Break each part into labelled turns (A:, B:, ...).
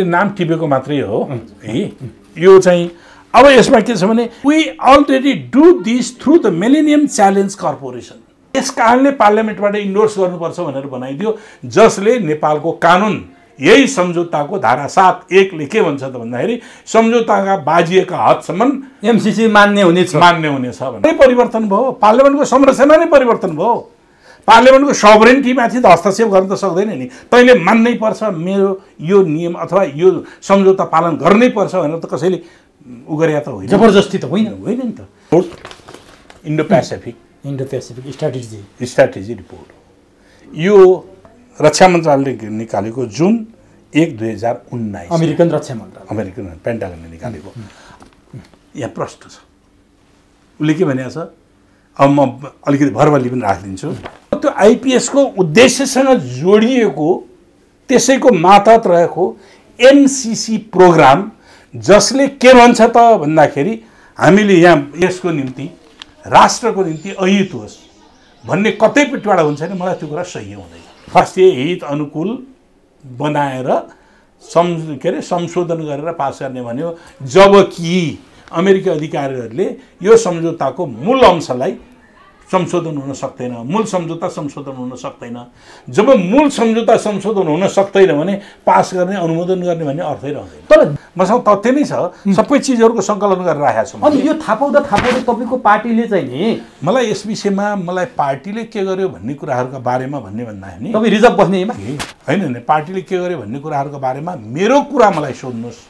A: नाम टिपेको मात्रै हो है यो चाहिँ अब यसमा के छ भने we already do this through the Millennium Challenge Corporation यस कारणले पार्लियामेन्टबाट इन्डोर्स गर्नुपर्छ भनेर बनाइदियो जसले नेपालको कानुन यही सम्झौताको धारा 7(1) ले के भन्छ त भन्दाखेरि सम्झौताका बाजिएका हदसम्म
B: एमसीसी मान्य हुनेछ
A: भन्ने परिवर्तन भयो पार्लियामेन्टको संरचना नै परिवर्तन भयो पार्लियामेन्टको सभरेन्टीमाथि त हस्तक्षेप गर्न त सक्दैन नि तैँले मान्नै पर्छ मेरो यो नियम अथवा यो सम्झौता पालन गर्नै पर्छ भनेर त कसैले उ गरे त होइन
B: जबरजस्ती त होइन
A: नि त इन्डो पेसिफिक स्ट्र्याटेजी रिपोर्ट यो रक्षा मन्त्रालयले निकालेको जुन 1 2019
B: अमेरिकन रक्षा मन्त्रालय
A: अमेरिकन पेन्टागनले निकालेको यहाँ प्रश्न छ उसले के भनेको छ अब म अलिकति भरबली पनि राखिदिन्छु त्यो आइपीएस को उद्देश्यसँग जोडिएको त्यसैको मातहत रहेको एमसीसी प्रोग्राम जसले के भन्छ त भन्दाखेरि हामीले यहाँ यसको निम्ति राष्ट्रको निम्ति अहित होस् भन्ने कतैपट्टिबाट हुन्छ नि मलाई त्यो कुरा सही हुँदैन राष्ट्रिय हित अनुकूल बनाएर संशोधन गरेर पास गर्ने भन्यो जबकि अमेरिकी अधिकारीहरूले यो सम्झौताको मूल अंशलाई संशोधन हुन सक्दैन मूल सम्झौता संशोधन हुन सक्दैन जब मूल सम्झौता संशोधन हुन सक्दैन भने पास गर्ने अनुमोदन गर्ने भन्ने अर्थै रहँदैन
B: तर
A: मसँग तथ्य नै छ सबै चिजहरूको सङ्कलन गरेर राखेको छु
B: अनि यो थापाउँदा तपाईको पार्टीले चाहिँ नि
A: मलाई यस विषयमा मलाई पार्टीले के गर्यो भन्ने कुराहरूका बारेमा भन्ने भन्दाखेरि
B: तपाईँ रिजर्भ बस्नेमा
A: होइन पार्टीले के गर्यो भन्ने कुराहरूको बारेमा मेरो कुरा मलाई सोध्नुहोस्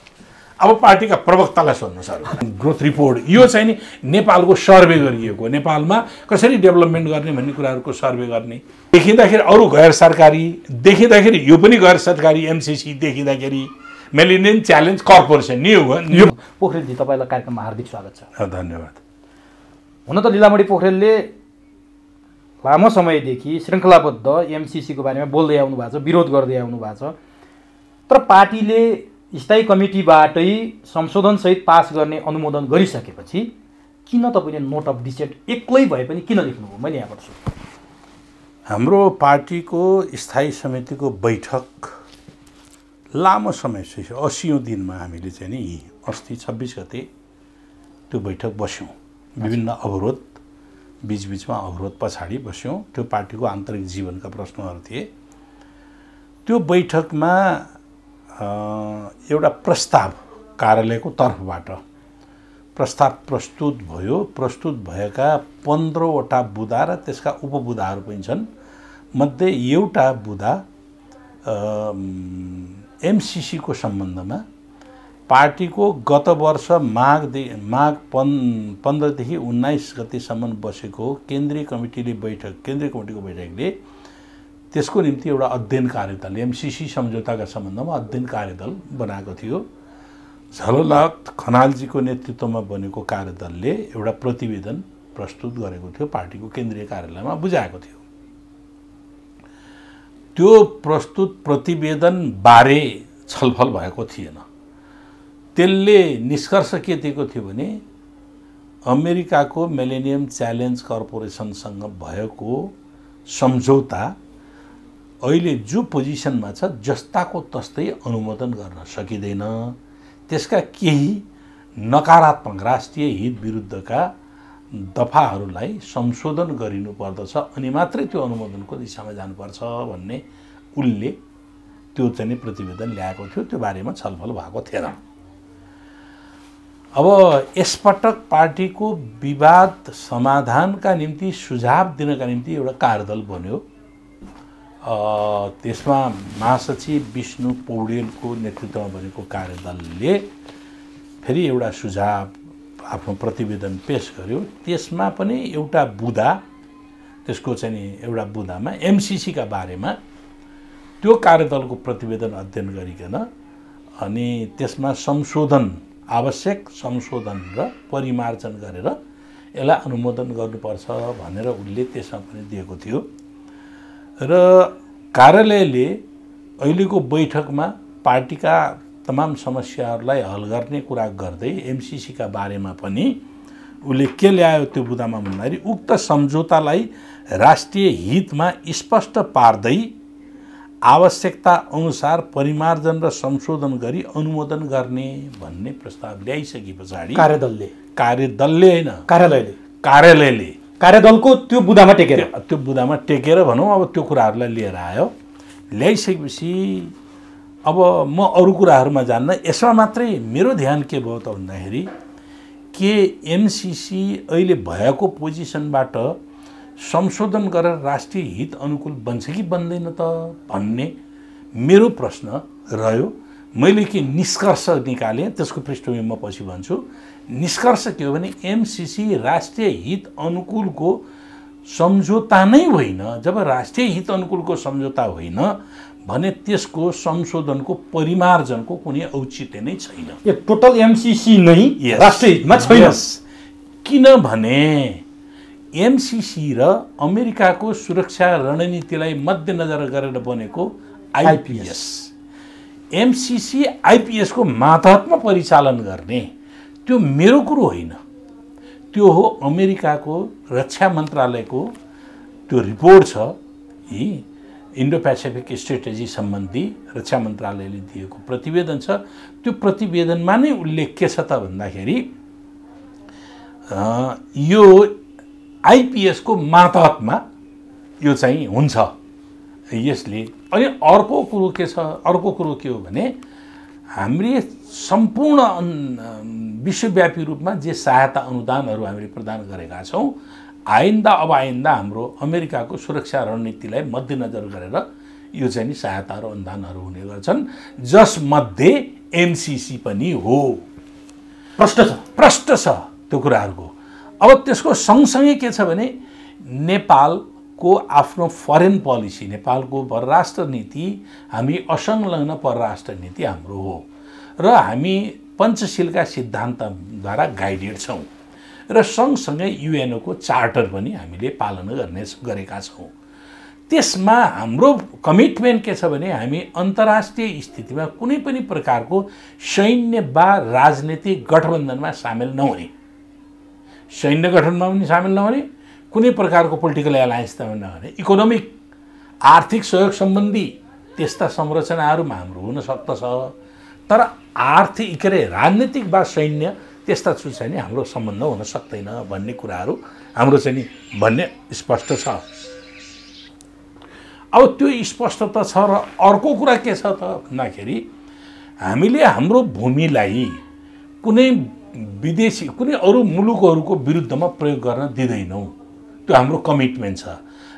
A: अब पार्टीका प्रवक्तालाई सोध्नुहोस् ग्रोथ रिपोर्ट यो चाहिँ नि नेपालको सर्वे गरिएको नेपालमा कसरी डेभलपमेन्ट गर्ने भन्ने कुराहरूको सर्वे गर्ने देखिँदाखेरि अरू गैर सरकारी देखिँदाखेरि यो पनि गैर सरकारी एमसीसी देखिँदाखेरि मिलेनियम च्यालेन्ज कर्पोरेसन न्यू
B: पोखरेलजी तपाईँलाई कार्यक्रममा हार्दिक स्वागत छ
A: धन्यवाद
B: हुन त लीलामणि पोखरेलले लामो समयदेखि श्रृङ्खलाबद्ध एमसीसीको बारेमा बोल्दै आउनु भएको छ विरोध गर्दै आउनु भएको छ तर पार्टीले स्थायी कमिटीबाटै संशोधनसहित पास गर्ने अनुमोदन गरिसकेपछि किन तपाईँले नोट अफ डिसेन्ट एक्लै भए पनि किन लेख्नुभयो मैले यहाँबाट सोध्छु
A: हाम्रो पार्टीको स्थायी समितिको बैठक लामो समय 80औं दिनमा हामीले चाहिँ नि अस्ति 26 गते त्यो बैठक बस्यौँ विभिन्न अवरोध बीचबीचमा अवरोध पछाडि बस्यौँ त्यो पार्टीको आन्तरिक जीवनका प्रश्नहरू थिए त्यो बैठकमा एउटा प्रस्ताव कार्यालयको तर्फबाट प्रस्ताव प्रस्तुत भयो प्रस्तुत भएका 15वटा बुदा र त्यसका उपबुदाहरू पनि छन् मध्ये एउटा बुदा एमसीसी को सम्बन्धमा पार्टीको गत वर्ष माघ 15 देखि 19 गतेसम्म बसेको केन्द्रीय कमिटीको बैठकले त्यसको निम्ति एउटा अध्ययन कार्यदल एमसीसी सम्झौताका सम्बन्धमा अध्ययन कार्यदल बनाएको थियो झलनाथ खनालजीको नेतृत्वमा बनेको कार्यदलले एउटा प्रतिवेदन प्रस्तुत गरेको थियो पार्टीको केन्द्रीय कार्यालयमा बुझाएको थियो त्यो प्रस्तुत प्रतिवेदन बारे छलफल भएको थिएन त्यसले निष्कर्ष के दिएको थियो भने अमेरिकाको मिलेनियम च्यालेन्ज कर्पोरेसनसँग भएको सम्झौता अहिले जो पोजिसनमा छ जस्ताको तस्तै अनुमोदन गर्न सकिँदैन त्यसका केही नकारात्मक राष्ट्रिय हित विरुद्धका दफाहरूलाई संशोधन गरिनुपर्दछ अनि मात्रै त्यो अनुमोदनको दिशामा जानुपर्छ भन्ने उनले त्यो चाहिँ प्रतिवेदन ल्याएको थियो त्यो बारेमा छलफल भएको थिएन अब यसपटक पार्टीको विवाद समाधानका निम्ति सुझाव दिनका निम्ति एउटा कार्यदल बन्यो त्यसमा महासचिव विष्णु पौडेलको नेतृत्वमा बनेको कार्यदलले फेरि एउटा सुझाव आफ्नो प्रतिवेदन पेश गर्यो त्यसमा पनि एउटा बुदा त्यसको चाहिँ एउटा बुदामा एमसीसी का बारेमा त्यो कार्यदलको प्रतिवेदन अध्ययन गरिकन अनि त्यसमा संशोधन आवश्यक संशोधन र परिमार्जन गरेर यसलाई अनुमोदन गर्नुपर्छ भनेर उनले त्यसमा पनि दिएको थियो र कार्यालयले अहिलेको बैठकमा पार्टीका तमाम समस्याहरूलाई हल गर्ने कुरा गर्दै एमसीसी का बारेमा पनि उले के ल्यायो त्यो बुदामा भन्दाखेरि उक्त सम्झौतालाई राष्ट्रिय हितमा स्पष्ट पार्दै आवश्यकता अनुसार परिमार्जन र संशोधन गरी अनुमोदन गर्ने भन्ने प्रस्ताव ल्याइसके पछाडि कार्यदलले होइन कार्यालयले
B: कार्यदलको त्यो बुदामा
A: टेकेर भनौँ अब त्यो कुराहरूलाई लिएर आयो। ल्याइसकेपछि अब म अरू कुराहरूमा जान्न, यसमा मात्रै मेरो ध्यान के भयो त भन्दाखेरि के एमसिसी अहिले भएको पोजिसनबाट संशोधन गरेर राष्ट्रिय हित अनुकूल बन्छ कि बन्दैन त भन्ने मेरो प्रश्न रह्यो। मैले के निष्कर्ष निकालेँ त्यसको पृष्ठभूमि म पछि भन्छु। निष्कर्ष के हो भने एमसिसी राष्ट्रिय हित अनुकूलको सम्झौता नै होइन। जब राष्ट्रिय हित अनुकूलको सम्झौता होइन भने त्यसको संशोधनको परिमार्जनको कुनै औचित्य नै छैन।
B: यो टोटल एमसिसी नै राष्ट्रिय हितमा छैन।
A: किनभने एमसिसी र अमेरिकाको सुरक्षा रणनीतिलाई मध्यनजर गरेर बनेको आइपिएस, एमसिसी आइपिएसको मातहतमा परिचालन गर्ने त्यो मेरो कुरो होइन, त्यो हो अमेरिकाको रक्षा मन्त्रालयको त्यो रिपोर्ट छ। यी इन्डो पेसिफिक स्ट्रेटेजी सम्बन्धी रक्षा मन्त्रालयले दिएको प्रतिवेदन छ। त्यो प्रतिवेदनमा नै उल्लेख के छ त भन्दाखेरि यो आइपिएसको मातहतमा यो चाहिँ हुन्छ यसले। अनि अर्को कुरो के छ, अर्को कुरो के हो भने हामीले सम्पूर्ण विश्वव्यापी रूपमा जे सहायता अनुदानहरू हामीले प्रदान गरेका छौँ, आइन्दा हाम्रो अमेरिकाको सुरक्षा रणनीतिलाई मध्यनजर गरेर यो चाहिँ नि सहायता र अनुदानहरू हुने गर्छन्, जसमध्ये एमसिसी पनि हो। प्रष्ट छ त्यो कुराहरूको। अब त्यसको सँगसँगै के छ भने नेपालको आफ्नो फरेन पोलिसी, नेपालको परराष्ट्र नीति, हामी असंलग्न परराष्ट्र नीति हाम्रो हो र हामी पञ्चशीलका सिद्धान्तद्वारा गाइडेड छौँ र सँगसँगै युएनओको चार्टर पनि हामीले पालना गरेका छौँ। त्यसमा हाम्रो कमिटमेन्ट के छ भने हामी अन्तर्राष्ट्रिय स्थितिमा कुनै पनि प्रकारको सैन्य वा राजनीतिक गठबन्धनमा सामेल नहुने, सैन्य गठनमा पनि सामेल नहुने, कुनै प्रकारको पोलिटिकल एलायन्समा नहुने, इकोनोमिक आर्थिक सहयोग सम्बन्धी त्यस्ता संरचनाहरूमा हाम्रो हुन सक्दछ, तर आर्थिक के अरे राजनीतिक वा सैन्य त्यस्ता चाहिँ नि हाम्रो सम्बन्ध हुन सक्दैन भन्ने कुराहरू हाम्रो चाहिँ नि भन्ने स्पष्ट छ। अब त्यो स्पष्टता छ र अर्को कुरा के छ त भन्दाखेरि हामीले हाम्रो भूमिलाई कुनै विदेशी कुनै अरू मुलुकहरूको विरुद्धमा प्रयोग गर्न दिँदैनौँ, त्यो हाम्रो कमिटमेन्ट छ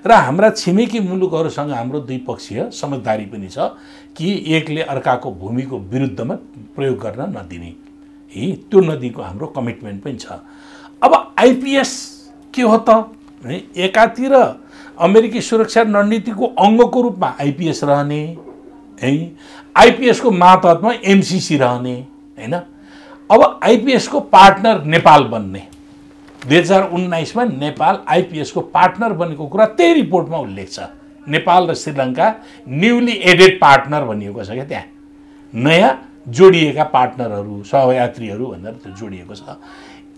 A: र हाम्रा छिमेकी मुलुकहरूसँग हाम्रो द्विपक्षीय समझदारी पनि छ कि एकले अर्काको भूमिको विरुद्धमा प्रयोग गर्न नदिने, त्यो नदीको हाम्रो कमिटमेन्ट पनि छ। अब आइपिएस के हो त? एकातिर अमेरिकी सुरक्षा रणनीतिको अङ्गको रूपमा आइपिएस रहने, आइपिएसको मातहतमा एमसिसी रहने हैन। अब आइपिएसको पार्टनर नेपाल बन्ने, 2019 में नेपाल आइपिएसको पार्टनर बनेको कुरा त्यही रिपोर्टमा उल्लेख छ। नेपाल र श्रीलङ्का न्यूली एडेड पार्टनर भनिएको छ क्या, त्यहाँ नयाँ जोडिएका पार्टनरहरू सहयात्रीहरू भनेर त्यो जोडिएको छ।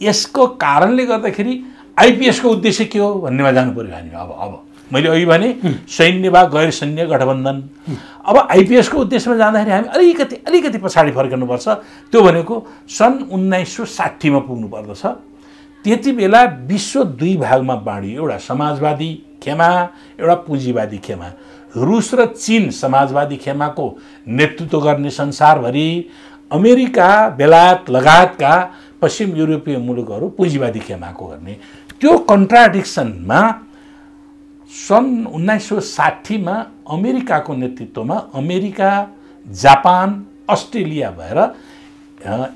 A: यसको कारणले गर्दाखेरि आइपिएसको उद्देश्य के हो भन्नेमा जानु पर्यो हामी। अब मैले अघि भने सैन्य वा गैर सैन्य गठबन्धन। अब आइपिएसको उद्देश्यमा जाँदाखेरि हामी अलिकति पछाडि फर्कनुपर्छ। त्यो भनेको सन् 1960 मा पुग्नु पर्दछ। त्यति बेला विश्व दुई भागमा बाँडियो, एउटा समाजवादी खेमा, एउटा पुँजीवादी खेमा। रुस र चीन समाजवादी खेमाको नेतृत्व गर्ने संसारभरि, अमेरिका बेलायत लगायतका पश्चिम युरोपीय मुलुकहरू पुँजीवादी खेमाको गर्ने। त्यो कन्ट्राडिक्सनमा सन् 1960 मा अमेरिकाको नेतृत्वमा अमेरिका, जापान, अस्ट्रेलिया भएर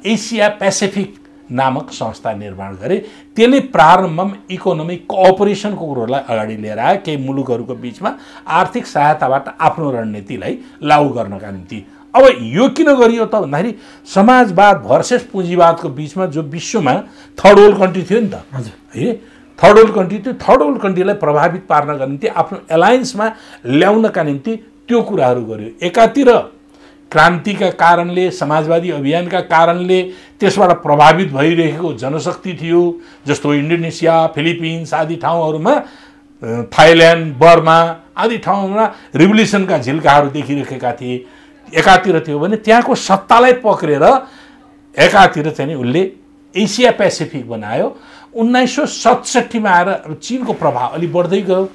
A: एसिया पेसिफिक नामक संस्था निर्माण गरे। त्यसले प्रारम्भमा इकोनोमिक कोअपरेसनको कुरोलाई अगाडि लिएर आए, केही मुलुकहरूको बिचमा आर्थिक सहायताबाट आफ्नो रणनीतिलाई लागू गर्नका निम्ति। अब यो किन गरियो त भन्दाखेरि समाजवाद भर्सेस पुँजीवादको बिचमा जो विश्वमा थर्ड वर्ल्ड कन्ट्री थियो नि त, है थर्ड वर्ल्ड कन्ट्री थियो, थर्ड वर्ल्ड कन्ट्रीलाई प्रभावित पार्नका निम्ति, आफ्नो एलायन्समा ल्याउनका निम्ति त्यो कुराहरू गर्यो। एकातिर क्रान्तिका कारणले, समाजवादी अभियानका कारणले त्यसबाट प्रभावित भइरहेको जनशक्ति थियो, जस्तो इन्डोनेसिया, फिलिपिन्स आदि ठाउँहरूमा थाइल्यान्ड, बर्मा आदि ठाउँमा रिभोल्युसनका झिल्काहरू देखिरहेका थिए। एकातिर थियो भने त्यहाँको सत्तालाई पक्रेर एकातिर चाहिँ नि उसले एसिया पेसिफिक बनायो। 1967 आएर चीनको प्रभाव अलि बढ्दै गयो।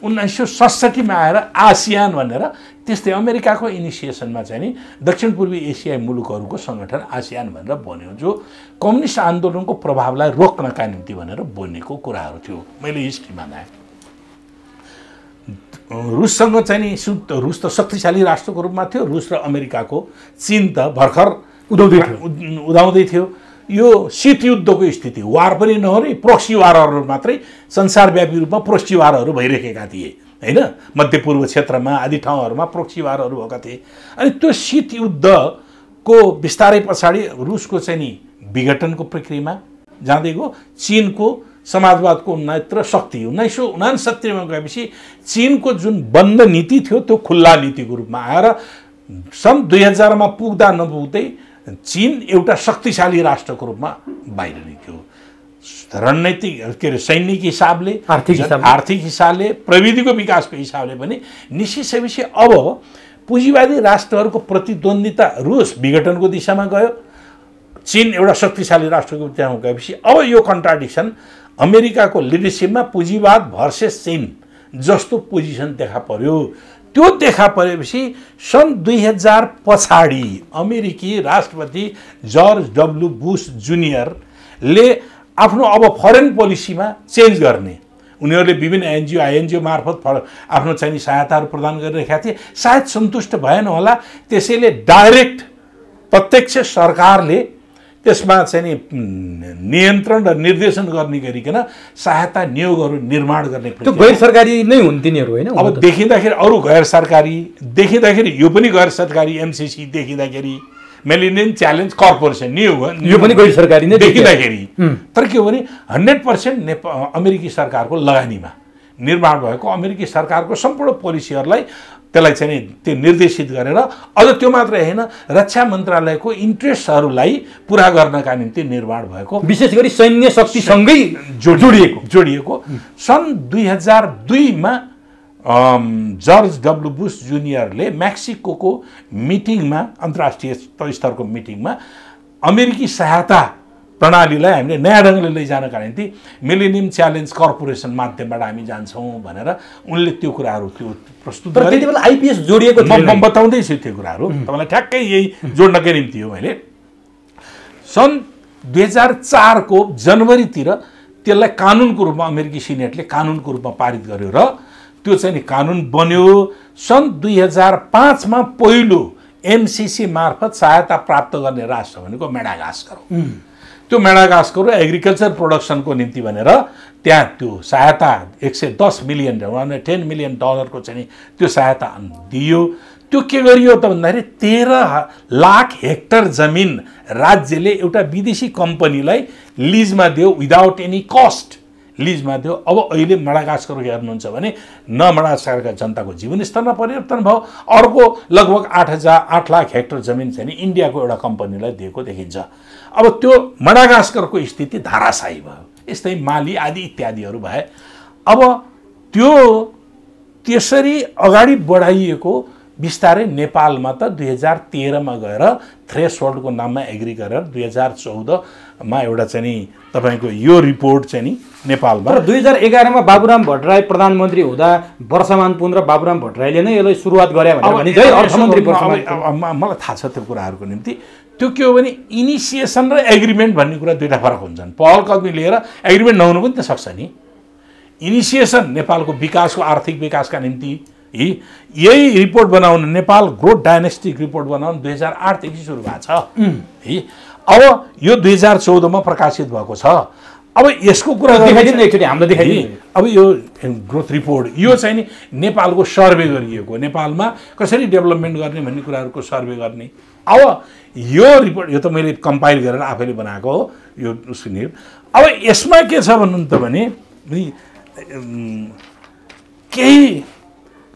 A: 1967 आएर आसियान भनेर, त्यस्तै अमेरिकाको इनिसिएसनमा चाहिँ नि दक्षिण पूर्वी एसियाई मुलुकहरूको सङ्गठन आसियान भनेर बन्यो, जो कम्युनिस्ट आन्दोलनको प्रभावलाई रोक्नका निम्ति भनेर बनेको कुराहरू थियो। मैले हिस्ट्रीमा बनाएँ। रुससँग चाहिँ नि रुस त शक्तिशाली राष्ट्रको रूपमा थियो। रुस र अमेरिकाको चीन त भर्खर उदाउँदै थियो। यो शीत युद्धको स्थिति, वार पनि नहुने प्रोक्सी वारहरू मात्रै, संसारव्यापी रूपमा प्रोक्सी वारहरू भइरहेका थिए हैन। मध्यपूर्व क्षेत्रमा आदि ठाउँहरूमा प्रोक्सी वारहरू भएका थिए। अनि त्यो शीत युद्धको बिस्तारै पछाडि रुसको चाहिँ नि विघटनको प्रक्रियामा जाँदै गयो। चीनको समाजवादको नेत्र शक्ति 1969 मा गएपछि चीनको जुन बन्द नीति थियो त्यो खुल्ला नीतिको रूपमा आएर सन् 2000 मा पुग्दा नपुग्दै चीन एउटा शक्तिशाली राष्ट्रको रूपमा बाहिर निस्क्यो। रणनीतिक के अरे सैनिक हिसाबले, आर्थिक हिसाबले, प्रविधिको विकासको हिसाबले पनि निस्किसकेपछि अब पुँजीवादी राष्ट्रहरूको प्रतिद्वन्दिता, रुस विघटनको दिशामा गयो, चीन एउटा शक्तिशाली राष्ट्रको दिशामा गएपछि अब यो कन्ट्राडिक्सन अमेरिकाको लिडरसिपमा पुँजीवाद भर्सेस चीन जस्तो पोजिसन देखा पर्यो। त्यो देखा परेपछि सन् 2000 पछाडि अमेरिकी राष्ट्रपति जर्ज डब्ल्यू बुश जुनियरले आफ्नो अब फरेन पोलिसीमा चेन्ज गर्ने, उनीहरूले विभिन्न एनजिओ आइएनजिओ मार्फत आफ्नो चाहिँ सहायताहरू प्रदान गरिरहेका थिए। सायद सन्तुष्ट भएन होला, त्यसैले डाइरेक्ट प्रत्यक्ष सरकारले त्यसमा चाहिँ नियन्त्रण र निर्देशन गर्ने गरिकन सहायता नियोगहरू निर्माण गर्ने।
B: त्यो गैर सरकारी नै हुन् तिनीहरू हैन।
A: अब देखिँदाखेरि अरू गैर सरकारी, देखिँदाखेरि यो पनि गैर सरकारी एमसिसी, देखिँदाखेरि मिलेनियम च्यालेन्ज कर्पोरेसन नियोग,
B: यो पनि गैर सरकारी नै
A: देखिँदाखेरि। तर के हो भने 100% अमेरिकी सरकारको लगानीमा निर्माण भएको अमेरिकी सरकारको सम्पूर्ण पोलिसीहरूलाई त्यसलाई चाहिँ त्यो निर्देशित गरेर, अझ त्यो मात्रै होइन, रक्षा मन्त्रालयको इन्ट्रेस्टहरूलाई पुरा गर्नका निम्ति निर्माण भएको,
B: विशेष गरी सैन्य शक्तिसँगै
A: जोडिएको। सन् 2002 मा जर्ज डब्ल्यू बुश जुनियरले मेक्सिकोको मिटिङमा, अन्तर्राष्ट्रिय स्तरको मिटिङमा अमेरिकी सहायता प्रणालीलाई हामीले नयाँ ढङ्गले लैजानका निम्ति मिलेनियम च्यालेन्ज कर्पोरेसन माध्यमबाट हामी जान्छौँ भनेर उनले त्यो कुराहरू त्यो प्रस्तुत गरे।
B: त्यति बेला आइपिएस जोडिएको थियो।
A: म बताउँदैछु त्यो कुराहरू तपाईँलाई, ठ्याक्कै यही जोड्नकै निम्ति हो। मैले सन् 2004 को जनवरीतिर त्यसलाई कानुनको रूपमा अमेरिकी सिनेटले कानुनको रूपमा पारित गर्यो र त्यो चाहिँ नि कानुन बन्यो। सन् 2005 मा पहिलो एमसिसी मार्फत सहायता प्राप्त गर्ने राष्ट्र भनेको मेडागास्कर हो। त्यो मेडागास्कर एग्रिकल्चर प्रोडक्सनको निम्ति भनेर त्यहाँ त्यो सहायता 110 मिलियन, 10 मिलियन डलरको चाहिँ त्यो सहायता दियो। त्यो के गरियो त भन्दाखेरि 13 लाख हेक्टर जमिन राज्यले एउटा विदेशी कम्पनीलाई लिजमा दियो, विदाउट एनी कस्ट लिजमा दियो। अब अहिले मेडागास्कर हेर्नुहुन्छ भने न मेडागास्करका जनताको जीवनस्तरमा परिवर्तन भयो, अर्को लगभग 8 लाख हेक्टर जमिन चाहिँ इन्डियाको एउटा कम्पनीलाई दिएको देखिन्छ। अब त्यो मेडागास्करको स्थिति धाराशायी भयो। यस्तै माली आदि इत्यादिहरू भए। अब त्यो त्यसरी अगाडि बढाइएको बिस्तारै नेपालमा त 2013 मा गएर थ्रेसहोल्डको नाममा एग्री गरेर 2014 मा एउटा चाहिँ नि तपाईँको यो रिपोर्ट चाहिँ नि नेपालमा।
B: र 2011 मा बाबुराम भट्टराई प्रधानमन्त्री हुँदा वर्षमान पुन र बाबुराम भट्टराईले नै यसलाई सुरुवात गरे भने जै अर्थमन्त्री
A: मलाई थाहा छ त्यो कुराहरूको निम्ति। त्यो के हो भने इनिसिएसन र एग्रिमेन्ट भन्ने कुरा दुईटा फरक हुन्छन्। पहल कदमी लिएर एग्रिमेन्ट नहुनु पनि त सक्छ नि। इनिसिएसन नेपालको विकासको, आर्थिक विकासका निम्ति यही रिपोर्ट बनाउन, नेपाल ग्रोथ डायनेस्टिक रिपोर्ट बनाउन 2008 देखि सुरु भएको छ है। अब यो 2014 मा प्रकाशित भएको छ। अब यसको कुरा
B: देखाइदिनु एकचोटि हामीलाई देखाइदिनु।
A: अब यो ग्रोथ रिपोर्ट यो चाहिँ नि नेपालको सर्वे गरिएको, नेपालमा कसरी डेभलपमेन्ट गर्ने भन्ने कुराहरूको सर्वे गर्ने। अब यो रिपोर्ट यो त मैले कम्पाइल गरेर आफैले बनाएको हो यो उसको नि। अब यसमा के छ भन्नु त भने केही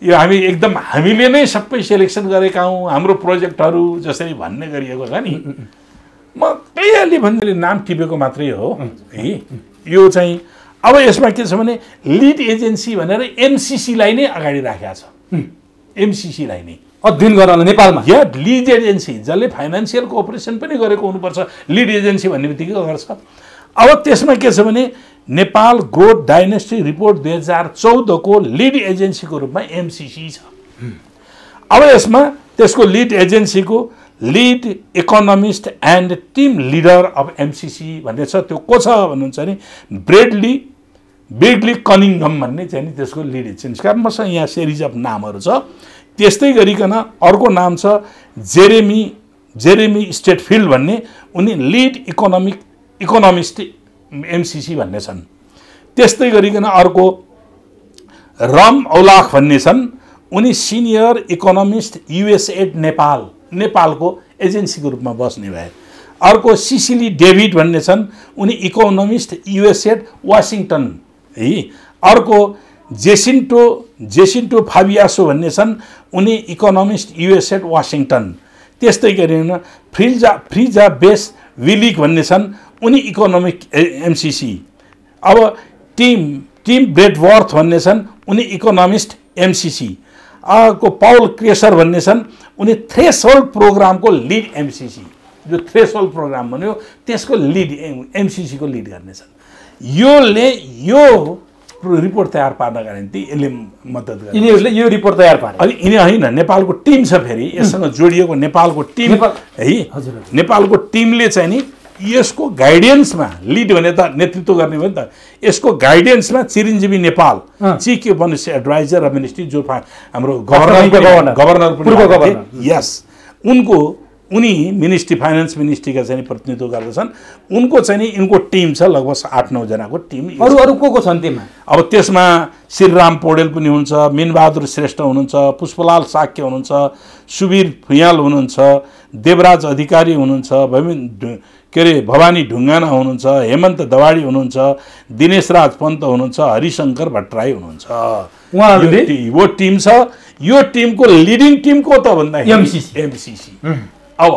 A: यो हामी एकदम हामीले नै सबै सेलेक्सन गरेका हौँ, हाम्रो प्रोजेक्टहरू जसरी भन्ने गरिएको छ नि, म त्यही अलि भन्दै नाम टिपेको मात्रै हो है। यो चाहिँ अब यसमा के छ भने लिड एजेन्सी भनेर एमसिसीलाई नै अगाडि राखेको छ। एमसिसीलाई नै
B: अध्ययन गर्न नेपालमा
A: या लिड एजेन्सी जसले फाइनेन्सियल कोअपरेसन पनि गरेको हुनुपर्छ, लिड एजेन्सी भन्ने बित्तिकै गर्छ। अब त्यसमा के छ भने नेपाल ग्रोथ डाइनेस्टी रिपोर्ट 2014 को लिड एजेन्सीको रूपमा एमसिसी छ। अब यसमा त्यसको लिड एजेन्सीको lead economist and team leader of MCC भन्ने छ। त्यो को छ भन्नुहुन्छ भने बिग्ली कनिङहम भन्ने चाहिँ नि त्यसको लिड एजेन्सी। कारण मसँग यहाँ सिरिज अफ नामहरू छ। त्यस्तै गरिकन अर्को नाम छ जेरेमी स्टेटफिल्ड भन्ने, उनी लिड इकोनोमिस्ट एमसिसी भन्ने छन्। त्यस्तै गरिकन अर्को रम औलाख भन्ने छन्, उनी सिनियर इकोनोमिस्ट युएसएड नेपालको एजेन्सीको रूपमा बस्ने भए। अर्को सिसिली डेभिड भन्ने छन्, उनी इकोनोमिस्ट युएसएड वासिङटन है। अर्को जेसिन्टो फाबियासो भन्ने छन्, उनी इकोनोमिस्ट युएसएड वासिङटन। त्यस्तै गरिकन फ्रिजा बेस विलिक भन्ने छन्, उनी इकोनोमिक एमसिसी। अब टिम ब्रेडवर्थ भन्ने छन्, उनी इकोनोमिस्ट एमसिसी। अर्को पाउल क्रेसर भन्ने छन्, उनी थ्रेसहोल्ड प्रोग्रामको लिड एमसिसी। जो थ्रेसहोल्ड प्रोग्राम भन्यो त्यसको लिड एमसिसीको लिड गर्ने छन्। यो रिपोर्ट तयार पार्नका निम्ति यसले मद्दत गर्छ।
B: यिनीहरूले यो रिपोर्ट तयार पारे।
A: अनि यिनी होइन, नेपालको टिम छ। फेरि यससँग जोडिएको नेपालको टिम है। नेपालको टिमले चाहिँ नि यसको गाइडेन्समा, लिड भने त नेतृत्व गर्ने भयो नि त, यसको गाइडेन्समा Chiranjeevi Nepal chief policy adviser of ministry जो हाम्रो गभर्नर यस उनी मिनिस्ट्री फाइनेन्स मिनिस्ट्रीका चाहिँ प्रतिनिधित्व गर्दछन्। उनको चाहिँ नि यिनको टिम छ, लगभग 8-9 जनाको टिम।
B: अरू को छन् टिममा? अब
A: त्यसमा श्रीराम पौडेल पनि हुनुहुन्छ, मिनबहादुर श्रेष्ठ हुनुहुन्छ, पुष्पलाल साक्य हुनुहुन्छ, सुवीर फुयाल हुनुहुन्छ, देवराज अधिकारी हुनुहुन्छ, भवानी ढुङ्गाना हुनुहुन्छ, हेमन्त दवाडी हुनुहुन्छ, दिनेश राज पन्त हुनुहुन्छ, हरिशङ्कर भट्टराई हुनुहुन्छ। यो टिम छ। यो टिमको लिडिङ टिम को त भन्दा एमसिसी। अब